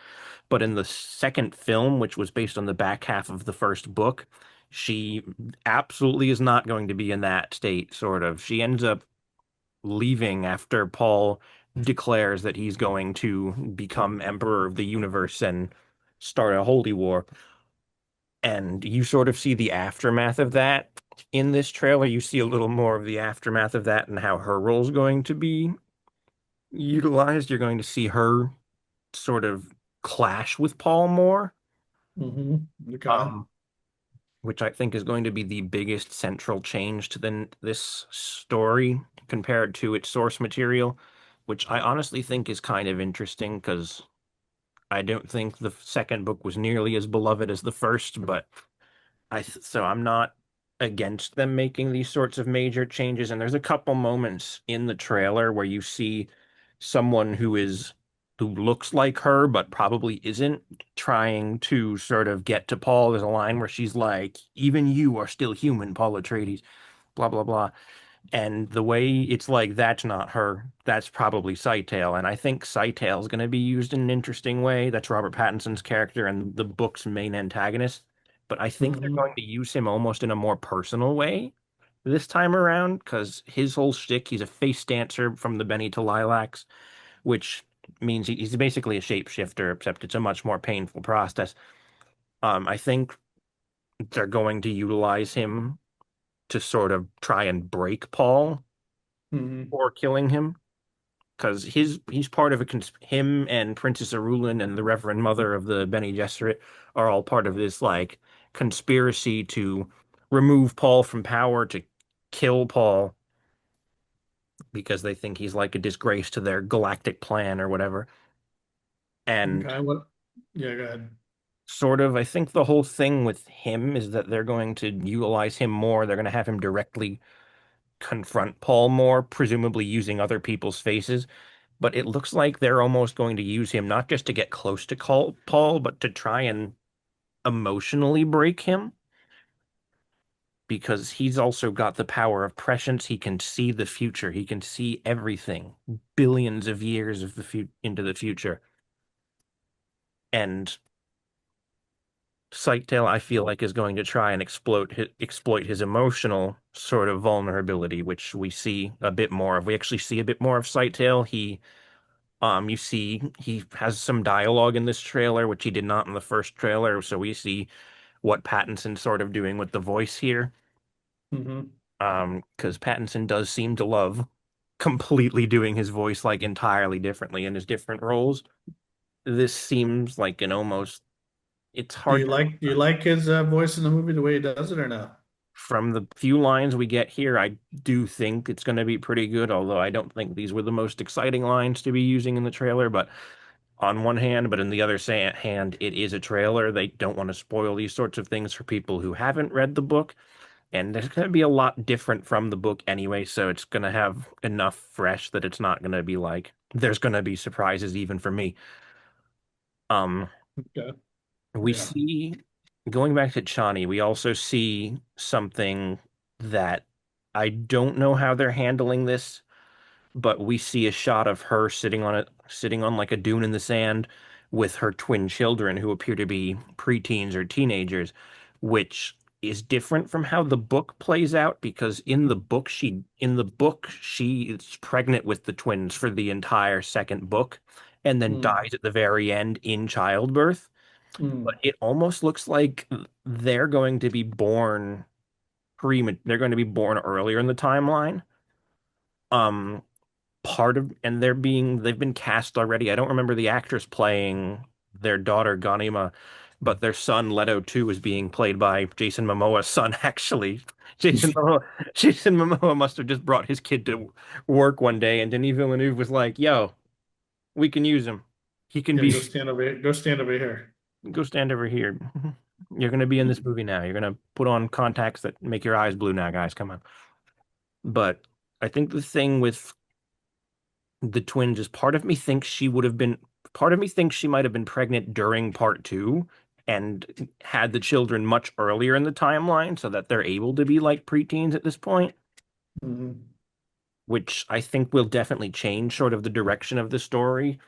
But in the second film, which was based on the back half of the first book, she absolutely is not going to be in that state, sort of. She ends up leaving after Paul declares that he's going to become emperor of the universe and start a holy war. And you sort of see the aftermath of that in this trailer. You see a little more of the aftermath of that and how her role's going to be utilized. You're going to see her sort of clash with Paul more, Hmm. Okay. um, which I think is going to be the biggest central change to this story compared to its source material, which I honestly think is kind of interesting because I don't think the second book was nearly as beloved as the first, but so I'm not against them making these sorts of major changes. And there's a couple moments in the trailer where you see someone who looks like her but probably isn't trying to sort of get to Paul. There's a line where she's like, "Even you are still human, Paul Atreides," blah blah blah. And the way it's like, that's not her. That's probably Sightale. And I think Sightale is going to be used in an interesting way. That's Robert Pattinson's character and the book's main antagonist. But I think they're Hmm. going to use him almost in a more personal way this time around because his whole shtick, he's a face dancer from the Benny to Lilacs, which means he's basically a shapeshifter, except it's a much more painful process. I think they're going to utilize him to sort of try and break Paul Hmm. or killing him because he's part of him and Princess Arulin and the Reverend Mother of the Bene Gesserit are all part of this like conspiracy to remove Paul from power to kill Paul because they think he's like a disgrace to their galactic plan or whatever. And Okay. What? Yeah, go ahead. sort of I think the whole thing with him is that they're going to utilize him more. They're going to have him directly confront Paul more, presumably using other people's faces. But it looks like they're almost going to use him not just to get close to Paul, but to try and emotionally break him because he's also got the power of prescience. He can see the future. He can see everything, billions of years of into the future. And Sightale, I feel like, is going to try and exploit his emotional sort of vulnerability, which we see a bit more of. We actually see a bit more of Sightale. You see he has some dialogue in this trailer, which he did not in the first trailer. So we see what Pattinson's sort of doing with the voice here. Hmm. Because Pattinson does seem to love completely doing his voice like entirely differently in his different roles. This seems like an almost, it's hard to, Do you like his voice in the movie the way he does it or no? from the few lines we get here, I do think it's going to be pretty good, although I don't think these were the most exciting lines to be using in the trailer. But on one hand, but in the other hand, it is a trailer. They don't want to spoil these sorts of things for people who haven't read the book. And there's going to be a lot different from the book anyway, so it's going to have enough fresh that it's not going to be like, there's going to be surprises even for me. Um, Okay. we Yeah. see, going back to Chani, we also see something that I don't know how they're handling this, but we see a shot of her sitting on like a dune in the sand with her twin children who appear to be preteens or teenagers, which is different from how the book plays out because in the book she is pregnant with the twins for the entire second book and then Mm. dies at the very end in childbirth. But Mm. it almost looks like they're going to be born they're going to be born earlier in the timeline. Um, part of and they've been cast already. I don't remember the actress playing their daughter Ganima, but their son Leto 2 is being played by Jason Momoa's son actually. Jason Momoa must have just brought his kid to work one day and Denis Villeneuve was like, "Yo, we can use him. He can Yeah, be go stand over here. go stand over here. You're going to be in this movie now. You're going to put on contacts that make your eyes blue now, guys. Come on." But I think the thing with the twins is part of me thinks she might have been pregnant during part two and had the children much earlier in the timeline so that they're able to be like preteens at this point, Mhm. which I think will definitely change sort of the direction of the story.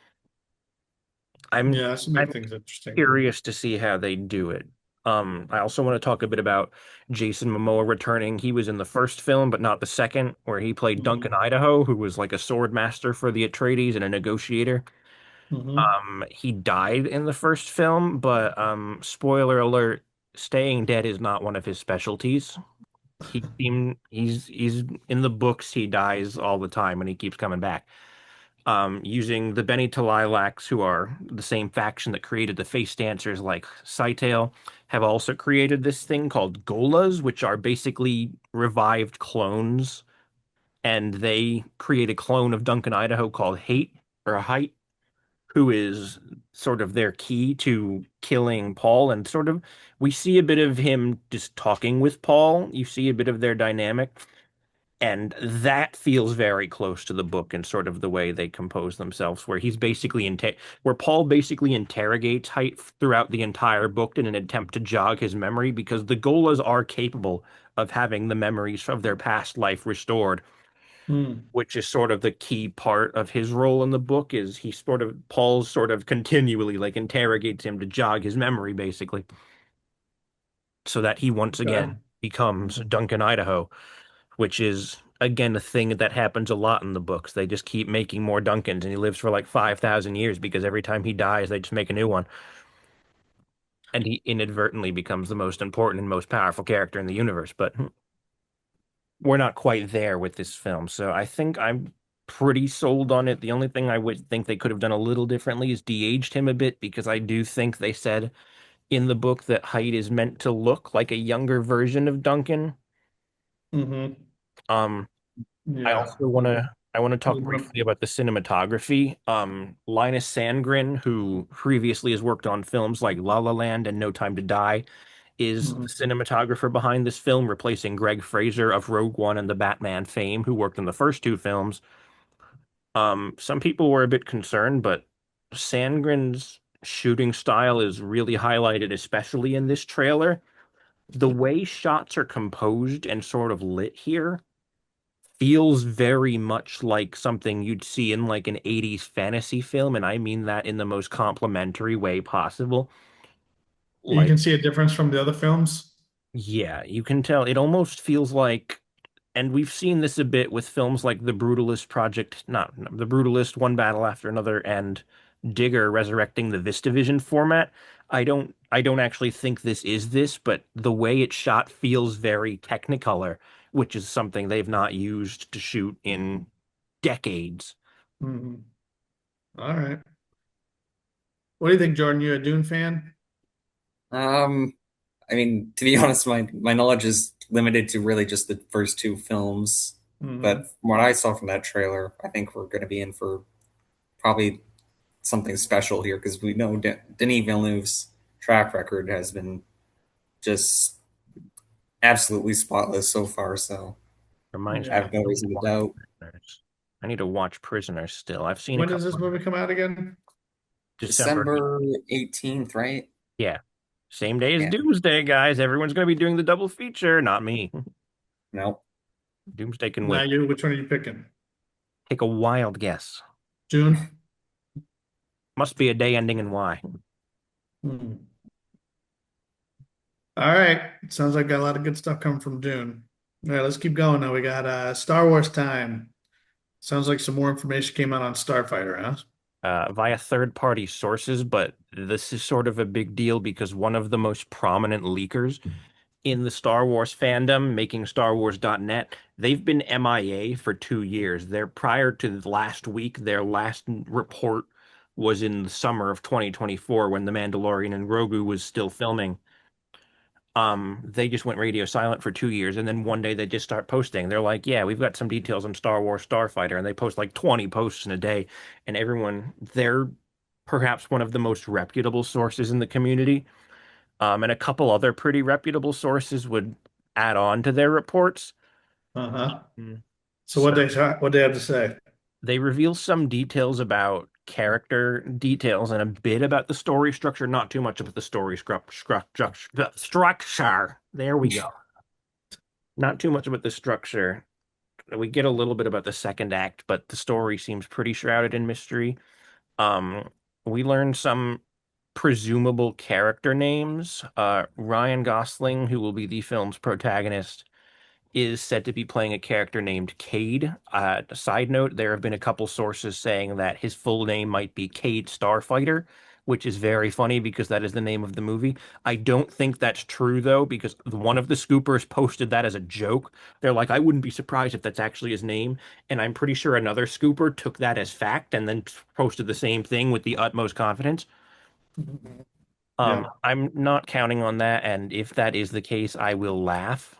I'm Yeah, this will I'm make things interesting. curious to see how they do it. I also want to talk a bit about Jason Momoa returning. He was in the first film, but not the second, where he played Duncan Mhm. Idaho, who was like a sword master for the Atreides and a negotiator. Mhm. He died in the first film, but spoiler alert, staying dead is not one of his specialties. He's in the books, he dies all the time and he keeps coming back. Using the Beni Talilacs, who are the same faction that created the face dancers like Scytale, have also created this thing called Golas, which are basically revived clones. And they create a clone of Duncan Idaho called Hate or Height, who is sort of their key to killing Paul. And sort of we see a bit of him just talking with Paul. You see a bit of their dynamic. And that feels very close to the book and sort of the way they compose themselves, where where Paul basically interrogates Height throughout the entire book in an attempt to jog his memory, because the Golas are capable of having the memories of their past life restored, Mm. which is sort of the key part of his role in the book. Is he sort of Paul's sort of continually like interrogates him to jog his memory, basically, so that he once Okay. again becomes Duncan Idaho, which is again a thing that happens a lot in the books. They just keep making more Duncans, and he lives for like 5,000 years because every time he dies, they just make a new one. And he inadvertently becomes the most important and most powerful character in the universe. But we're not quite there with this film. So I think I'm pretty sold on it. The only thing I would think they could have done a little differently is de-aged him a bit, because I do think they said in the book that Height is meant to look like a younger version of Duncan. Hmm. Um, Yeah. I want to talk Well, briefly about the cinematography. Linus Sandgren, who previously has worked on films like La La Land and No Time to Die, is the mhm. cinematographer behind this film, replacing Greg Fraser of Rogue One and the Batman fame, who worked in the first two films. Some people were a bit concerned, but Sandgren's shooting style is really highlighted, especially in this trailer. The way shots are composed and sort of lit here feels very much like something you'd see in like an 80s fantasy film, and I mean that in the most complimentary way possible. You Like, can see a difference from the other films. yeah, you can tell it almost feels like, and we've seen this a bit with films like The Brutalist Project, not The Brutalist, One Battle After Another, and Digger resurrecting the VistaVision format. I don't actually think this is this, but the way it's shot feels very Technicolor, which is something they've not used to shoot in decades. Mhm. All right. What do you think, Jordan? You a Dune fan? Um, I mean, to be honest, my knowledge is limited to really just the first two films. But Hmm. from what I saw from that trailer, I think we're going to be in for probably something special here because we know Denis Villeneuve's track record has been just absolutely spotless so far. So Reminds I me, I Yeah. have no need to reason to watch doubt. Prisoners. I need to watch Prisoners still. I've seen a When does couple this of movie come out again? December. December 18th, right? Yeah. Same day as Yeah, Doomsday, guys. Everyone's going to be doing the double feature, not me. no. Doomsday can Now wait. you, which one are you picking? Take a wild guess. Dune? Must be a day ending in Y. Hmm. All right. Sounds like got a lot of good stuff coming from Dune. All right, let's keep going now. We got Star Wars time. Sounds like some more information came out on Starfighter, huh? Via third-party sources, but this is sort of a big deal because one of the most prominent leakers in the Star Wars fandom, making StarWars.net, they've been MIA for 2 years. They're prior to last week, their last report was in the summer of 2024 when The Mandalorian and Grogu was still filming. They just went radio silent for 2 years, and then one day they just start posting. They're like, "Yeah, we've got some details on Star Wars Starfighter," and they post like 20 posts in a day, and they're perhaps one of the most reputable sources in the community. And a couple other pretty reputable sources would add on to their reports. Uh-huh. Mm. So So what they have to say? They reveal some details about character details and a bit about the story structure, not too much about the story structure. There we go. Not too much about the structure. We get a little bit about the second act, but the story seems pretty shrouded in mystery. Um, we learn some presumable character names. Ryan Gosling, who will be the film's protagonist, is said to be playing a character named Cade. Side note, there have been a couple sources saying that his full name might be Cade Starfighter, which is very funny because that is the name of the movie. I don't think that's true though, because one of the scoopers posted that as a joke. They're like, I wouldn't be surprised if that's actually his name. And I'm pretty sure another scooper took that as fact and then posted the same thing with the utmost confidence. Yeah. I'm not counting on that, and if that is the case, I will laugh.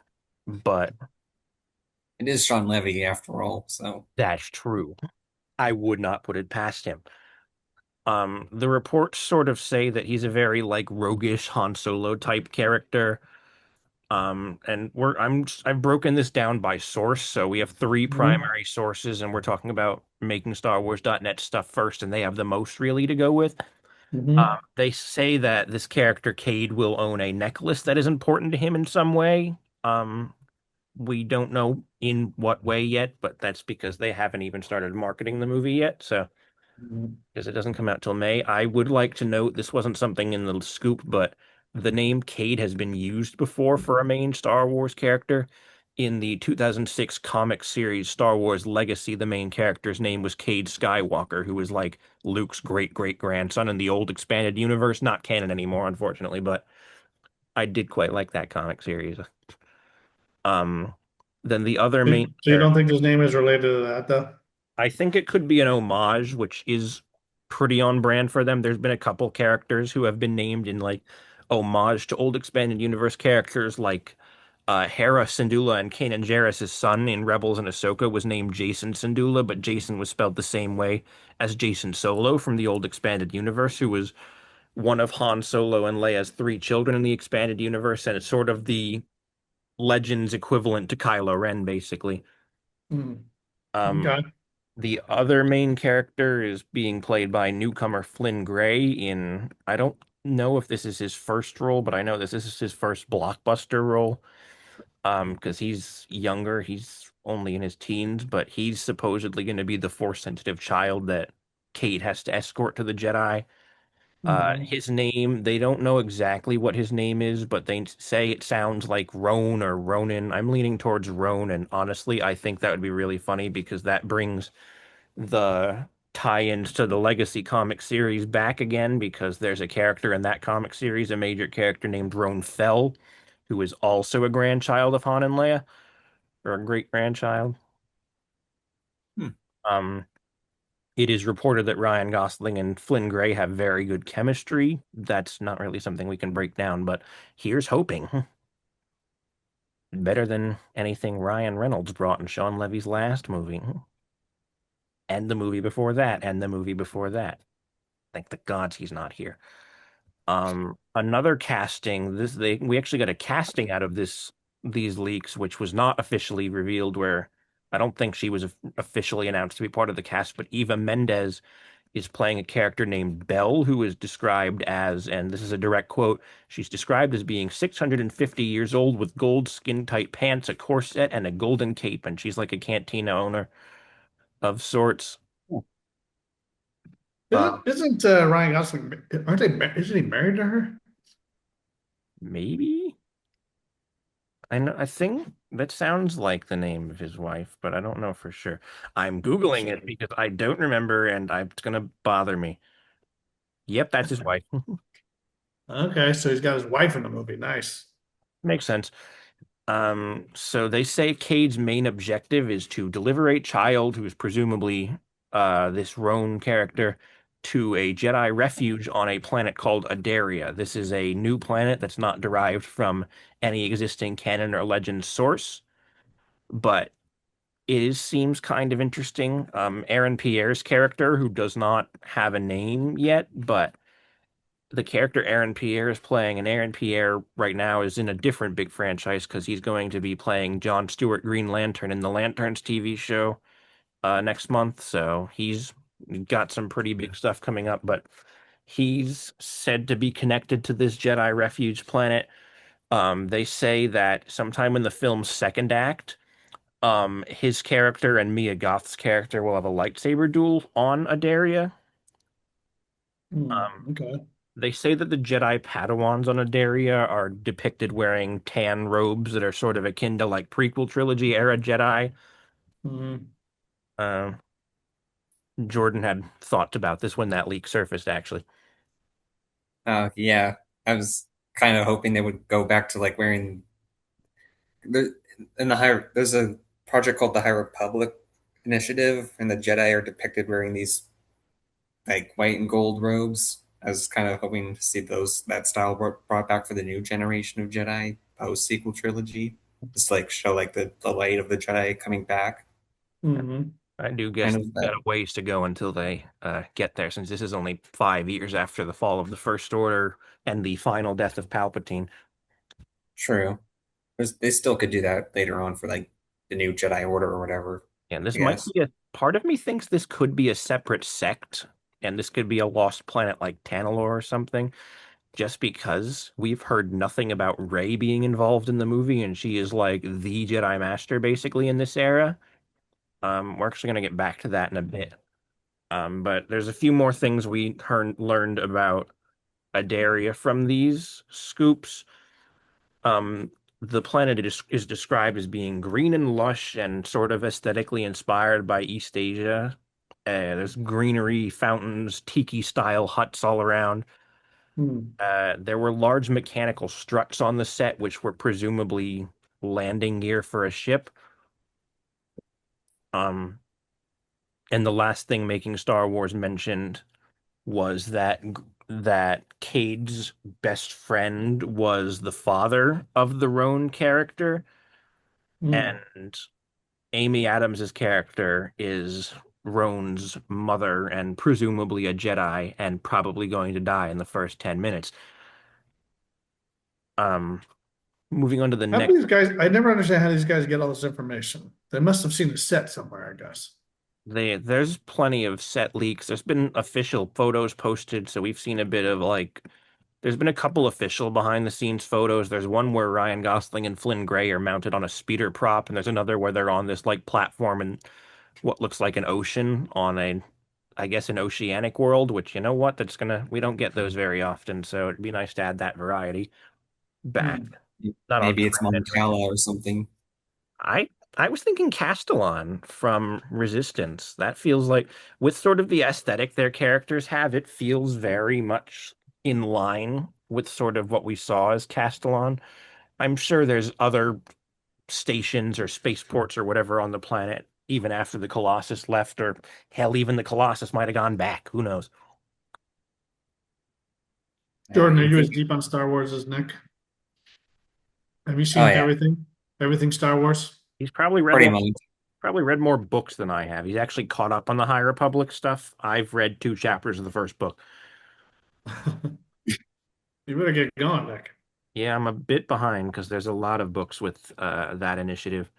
But It is Sean Levy after all, so that's true. I would not put it past him. The reports sort of say that he's a very like roguish Han Solo type character. And I've broken this down by source, so we have three Mhm. primary sources, and we're talking about making StarWars.net stuff first, and they have the most really to go with. Mhm. They say that this character Cade will own a necklace that is important to him in some way. Um, we don't know in what way yet, but that's because they haven't even started marketing the movie yet. So, Mhm. because it doesn't come out till May, I would like to note this wasn't something in the scoop, but the name Cade has been used before for a main Star Wars character. In the 2006 comic series Star Wars Legacy, the main character's name was Cade Skywalker, who was like Luke's great great grandson in the old expanded universe. Not canon anymore, unfortunately, but I did quite like that comic series. Um, then the other So main you character, don't think his name is related to that, though? I think it could be an homage, which is pretty on brand for them. There's been a couple characters who have been named in like homage to old expanded universe characters, like Hera Syndulla and Kanan Jarrus' son in Rebels and Ahsoka was named Jason Syndulla, but Jason was spelled the same way as Jason Solo from the old expanded universe, who was one of Han Solo and Leia's three children in the expanded universe, and it's sort of the Legends equivalent to Kylo Ren, basically. Mm. Um, Okay. the other main character is being played by newcomer Flynn Gray in, I don't know if this is his first role, but I know this is his first blockbuster role. Because he's younger, he's only in his teens, but he's supposedly going to be the force-sensitive child that Kate has to escort to the Jedi. Mhm. His name, they don't know exactly what his name is, but they say it sounds like Roan or Ronan. I'm leaning towards Roan, and honestly, I think that would be really funny because that brings the tie-ins to the Legacy comic series back again because there's a character in that comic series, a major character named Roan Fell, who is also a grandchild of Han and Leia, or a great grandchild. hmm. Um, it is reported that Ryan Gosling and Flynn Gray have very good chemistry. That's not really something we can break down, but here's hoping. Better than anything Ryan Reynolds brought in Sean Levy's last movie, and the movie before that, and the movie before that. Thank the gods he's not here. Another casting. We actually got a casting out of these leaks, which was not officially revealed. Where I don't think she was officially announced to be part of the cast, but Eva Mendes is playing a character named Belle, who is described as, and this is a direct quote, she's described as being 650 years old with gold skin tight pants, a corset, and a golden cape, and she's like a cantina owner of sorts. Um, Isn't Ryan Gosling? Aren't they? Isn't he married to her? maybe. I know, I think that sounds like the name of his wife, but I don't know for sure. I'm Googling it because I don't remember and it's gonna bother me. Yep, that's his wife. Okay, so he's got his wife in the movie. Nice. Makes sense. So they say Cade's main objective is to deliver a child who is presumably this Roan character to a Jedi refuge on a planet called Adaria. This is a new planet that's not derived from any existing canon or legend source, but seems kind of interesting. Aaron Pierre's character, who does not have a name yet, but the character Aaron Pierre is playing, and Aaron Pierre right now is in a different big franchise because he's going to be playing John Stewart Green Lantern in the Lanterns TV show next month, so he's got some pretty big stuff coming up, but he's said to be connected to this Jedi refuge planet. They say that sometime in the film's second act, his character and Mia Goth's character will have a lightsaber duel on Adaria. Um, Okay. they say that the Jedi Padawans on Adaria are depicted wearing tan robes that are sort of akin to like prequel trilogy era Jedi. Hmm. Uh, Jordan had thoughts about this when that leak surfaced, actually. Yeah, I was kind of hoping they would go back to like wearing the in the high. There's a project called the High Republic Initiative, and the Jedi are depicted wearing these like white and gold robes. I was kind of hoping to see those that style brought back for the new generation of Jedi post sequel trilogy. Just like show like the light of the Jedi coming back. Hmm. I do guess Kind they've of got that. a ways to go until they get there, since this is only 5 years after the fall of the First Order and the final death of Palpatine. True. They still could do that later on for like the new Jedi Order or whatever. And this I might guess. be a part of me thinks this could be a separate sect, and this could be a lost planet like Tanalor or something, just because we've heard nothing about Rey being involved in the movie, and she is like the Jedi Master basically in this era. We're actually going to get back to that in a bit. But there's a few more things we learned about Adaria from these scoops. Um, the planet is described as being green and lush and sort of aesthetically inspired by East Asia. There's greenery, fountains, tiki-style huts all around. Hmm. There were large mechanical struts on the set, which were presumably landing gear for a ship. Um, and the last thing making Star Wars mentioned was that Cade's best friend was the father of the Roan character, Hmm. and Amy Adams's character is Roan's mother and presumably a Jedi and probably going to die in the first 10 minutes. Um, moving on to the How do next, these guys? I never understand how these guys get all this information. They must have seen a set somewhere, I guess. there's plenty of set leaks. There's been official photos posted, so we've seen a bit of like there's been a couple official behind the scenes photos. There's one where Ryan Gosling and Flynn Gray are mounted on a speeder prop, and there's another where they're on this like platform in what looks like an ocean on I guess, an oceanic world, which you know what, we don't get those very often, so it'd be nice to add that variety back. Hmm. Not on Maybe it's planet or anything. Moncala or something. I I was thinking Castellan from Resistance. That feels like, with sort of the aesthetic their characters have, it feels very much in line with sort of what we saw as Castellan. I'm sure there's other stations or spaceports or whatever on the planet, even after the Colossus left, or hell, even the Colossus might have gone back. Who knows? Jordan, are You you as think? deep on Star Wars as Nick? Have you Oh seen yeah, everything? Everything Star Wars? He's pretty much. probably read more books than I have. He's actually caught up on the High Republic stuff. I've read 2 chapters of the first book. You better get going, Nick. Yeah, I'm a bit behind because there's a lot of books with that initiative.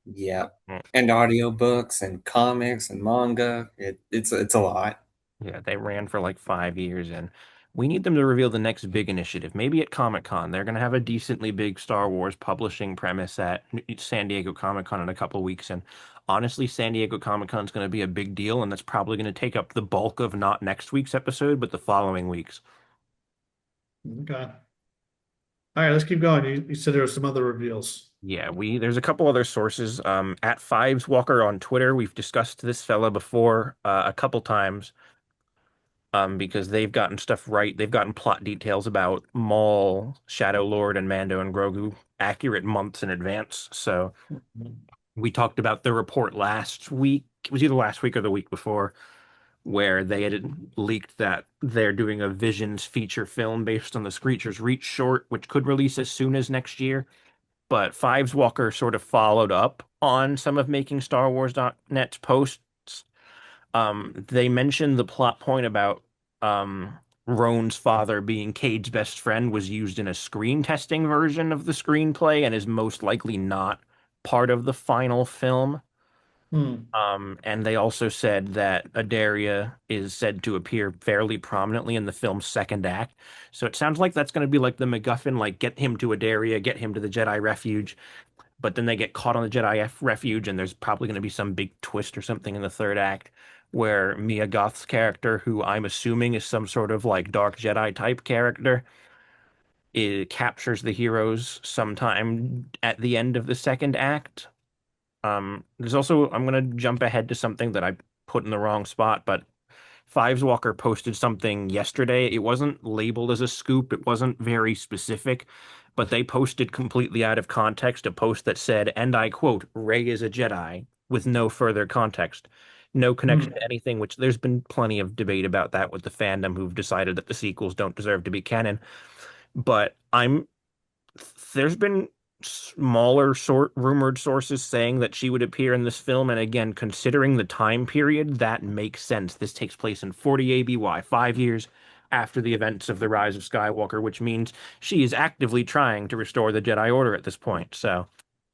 Yeah, Mm. and audiobooks and comics and manga. It's a lot. Yeah, they ran for like 5 years, and we need them to reveal the next big initiative. Maybe at Comic-Con. They're going to have a decently big Star Wars publishing premise at San Diego Comic-Con in a couple weeks. And honestly, San Diego Comic-Con is going to be a big deal, and that's probably going to take up the bulk of not next week's episode, but the following week's. Okay. All right, let's keep going. You said there were some other reveals. Yeah, there's a couple other sources. At Fives Walker on Twitter, we've discussed this fella before a couple times. Because they've gotten stuff right. They've gotten plot details about Maul, Shadow Lord, and Mando and Grogu accurate months in advance. So we talked about the report last week. It was either last week or the week before, where they had leaked that they're doing a Visions feature film based on the Screecher's Reach short, which could release as soon as next year. But Fives Walker sort of followed up on some of Making Star Wars.net's posts. They mentioned the plot point about Roan's father being Cade's best friend was used in a screen testing version of the screenplay and is most likely not part of the final film. Hmm. And they also said that Adaria is said to appear fairly prominently in the film's second act. So it sounds like that's going to be like the MacGuffin, like get him to Adaria, get him to the Jedi Refuge, but then they get caught on the Refuge, and there's probably going to be some big twist or something in the third act where Mia Goth's character, who I'm assuming is some sort of like Dark Jedi type character, it captures the heroes sometime at the end of the second act. There's also, I'm gonna jump ahead to something that I put in the wrong spot, but Fives Walker posted something yesterday. It wasn't labeled as a scoop, it wasn't very specific, but they posted completely out of context a post that said, and I quote, Rey is a Jedi, with no further context. No connection Hmm. to anything, which there's been plenty of debate about that with the fandom who've decided that the sequels don't deserve to be canon. But there's been smaller sort rumored sources saying that she would appear in this film, and again, considering the time period, that makes sense. This takes place in 40 ABY, 5 years after the events of the Rise of Skywalker, which means she is actively trying to restore the Jedi Order at this point. So,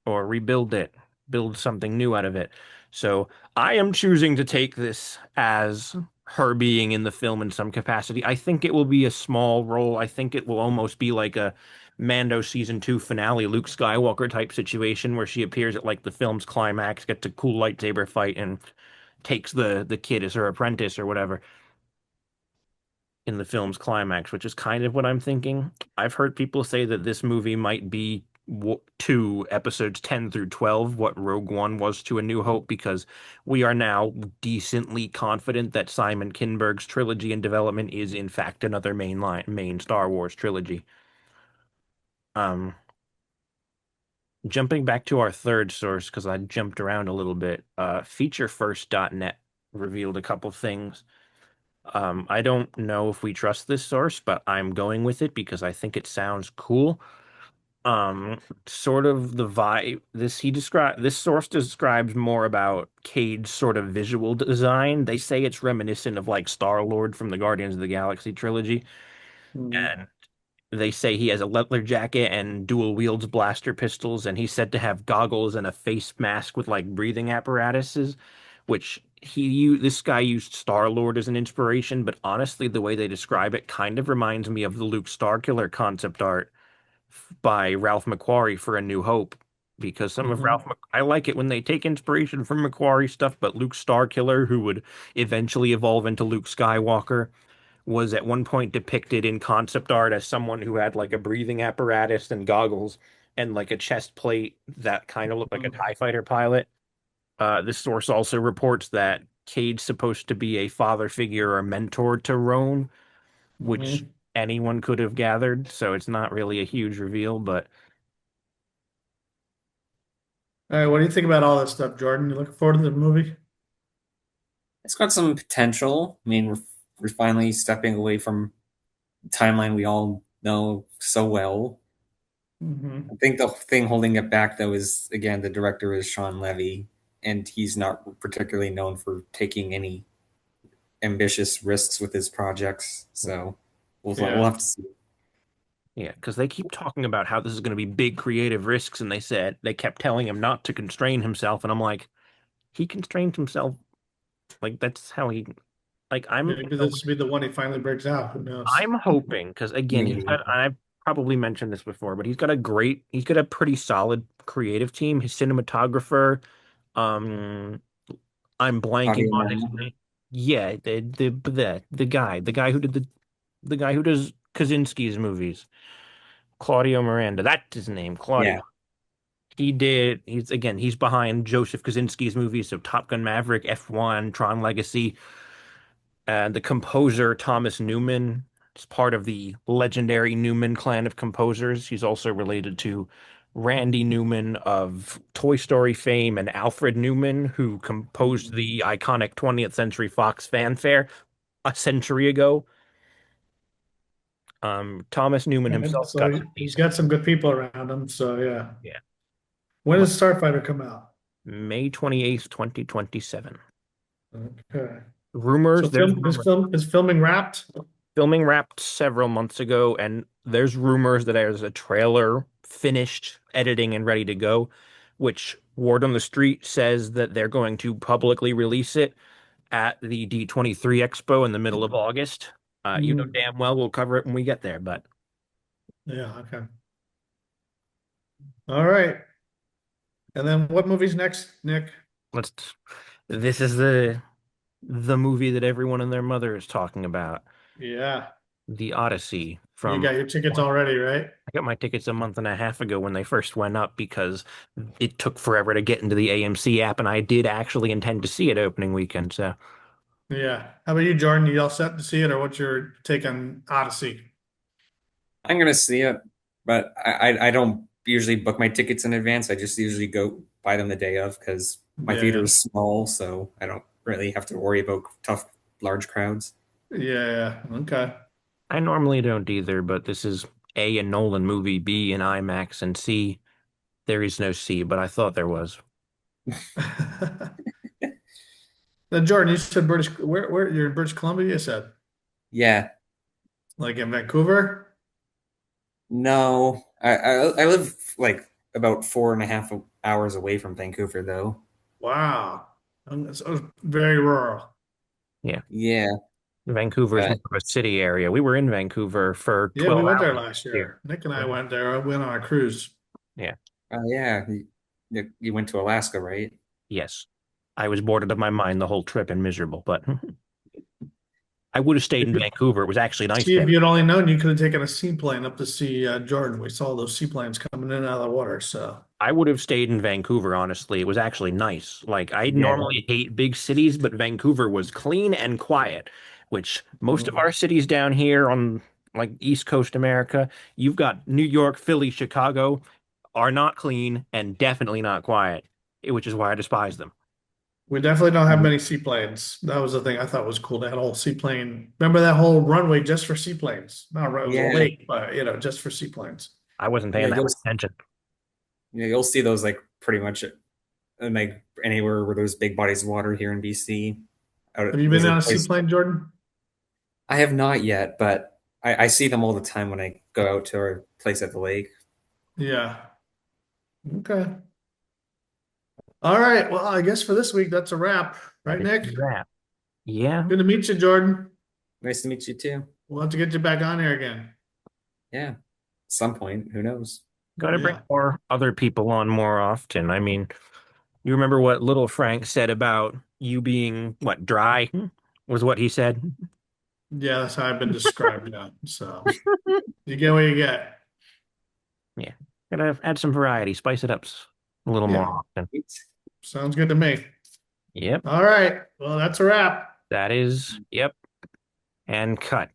or rebuild it, build something new out of it. So I am choosing to take this as her being in the film in some capacity. I think it will be a small role. I think it will almost be like a Mando season 2 finale, Luke Skywalker type situation where she appears at like the film's climax, gets a cool lightsaber fight, and takes the kid as her apprentice or whatever in the film's climax, which is kind of what I'm thinking. I've heard people say that this movie might be to episodes 10 through 12 what Rogue One was to A New Hope, because we are now decently confident that Simon Kinberg's trilogy in development is in fact another main Star Wars trilogy. Um, Jumping back to our third source, because I jumped around a little bit, featurefirst.net revealed a couple things. I don't know if we trust this source, but I'm going with it because I think it sounds cool. Sort of the vibe this source describes more about Cade's sort of visual design. They say it's reminiscent of like Star-Lord from the Guardians of the Galaxy trilogy, Hmm. and they say he has a leather jacket and dual wields blaster pistols, and he's said to have goggles and a face mask with like breathing apparatuses, which this guy used Star-Lord as an inspiration, but honestly, the way they describe it kind of reminds me of the Luke Starkiller concept art by Ralph McQuarrie for A New Hope. Because I like it when they take inspiration from McQuarrie stuff, but Luke Starkiller, who would eventually evolve into Luke Skywalker, was at one point depicted in concept art as someone who had like a breathing apparatus and goggles and like a chest plate that kind of looked like a Hmm. TIE fighter pilot. This source also reports that Cade's supposed to be a father figure or mentor to Roan, which Hmm. anyone could have gathered, so it's not really a huge reveal, but All right, what do you think about all this stuff, Jordan? You looking forward to the movie? It's got some potential. I mean, we're finally stepping away from the timeline we all know so well. Hmm. I think the thing holding it back, though, is again the director is Sean Levy, and he's not particularly known for taking any ambitious risks with his projects. So we'll Yeah. have to see. yeah, because they keep talking about how this is going to be big creative risks, and they kept telling him not to constrain himself, and I'm like, he constrained himself. Like that's how he. Like Maybe this will be the one he finally breaks out. Who knows? I'm hoping because again, Maybe I've probably mentioned this before, but he's got a pretty solid creative team. His cinematographer, um, I'm blanking audio on his now. name. Yeah, the guy who does Kaczynski's movies, Claudio Miranda. That's his name, Claudio. Yeah, He's behind Joseph Kaczynski's movies, so Top Gun Maverick, F1, Tron Legacy. And the composer Thomas Newman is part of the legendary Newman clan of composers. He's also related to Randy Newman of Toy Story fame and Alfred Newman, who composed the iconic 20th Century Fox fanfare a century ago. Thomas Newman And himself so got some he's decent. got some good people around him. So yeah. Yeah. When But does Starfighter come out? May 28th, 2027. Okay. Rumors, So there's is filming wrapped? filming wrapped several months ago, and there's rumors that there's a trailer finished editing and ready to go, which Word on the street says that they're going to publicly release it at the D23 Expo in the middle of August. You know Mm, damn well we'll cover it when we get there, but yeah, okay. All right. And then what movie's next, Nick? let's. This is the movie that everyone and their mother is talking about, Yeah. The Odyssey You from. got your tickets already, right? I got my tickets a month and a half ago when they first went up because it took forever to get into the AMC app, and I did actually intend to see it opening weekend. So Yeah. How about you, Jordan? You all set to see it, or what's your take on Odyssey? I'm gonna see it, but I don't usually book my tickets in advance. I just usually go buy them the day of because my Yeah, theater yeah. is small, so I don't really have to worry about tough, large crowds. Yeah, yeah. Okay. I normally don't either, but this is A Nolan movie, B in IMAX, and C there is no C, but I thought there was. Now, Jordan, you said British, where you're in British Columbia, you said? Yeah, Like in Vancouver? no, I live like about 4.5 hours away from Vancouver, though. Wow. So very rural. Yeah, Yeah, Vancouver is more but of a city area. We were in Vancouver for Yeah, we 12 went there hours last here. year. Nick and I So, went there. I went on a cruise. yeah, yeah, you went to Alaska, right? yes. I was bored out of my mind the whole trip and miserable, but I would have stayed If in you, Vancouver. It was actually nice See, if there. you'd only known, you could have taken a seaplane up to see Jordan. We saw those seaplanes coming in and out of the water. So, I would have stayed in Vancouver, honestly. It was actually nice. Like, I Yeah, normally hate big cities, but Vancouver was clean and quiet, which most of mm. our cities down here on like East Coast America, you've got New York, Philly, Chicago, are not clean and definitely not quiet, which is why I despise them. We definitely don't have many seaplanes. That was the thing I thought was cool. That whole seaplane. Remember that whole runway just for seaplanes? No, it was a yeah, lake, but just for seaplanes. I wasn't yeah. paying that much attention. You'll see those like pretty much like anywhere where there's big bodies of water here in BC. Have you been There's a on a place seaplane, Jordan? I have not yet, but I see them all the time when I go out to our place at the lake. Yeah. Okay. All right. Well, I guess for this week, that's a wrap. That Right, is Nick? that. Yeah. Good to meet you, Jordan. Nice to meet you too. We'll have to get you back on here again. Yeah, at some point, who knows? Got to bring Yeah. more other people on more often. I mean, you remember what Little Frank said about you being what dry was what he said. Yeah, that's how I've been described. Yeah. So you get what you get. Yeah, gotta add some variety, spice it up a little more Yeah. often. Sounds good to me. Yep, All right. Well, that's a wrap. that is, yep, and cut.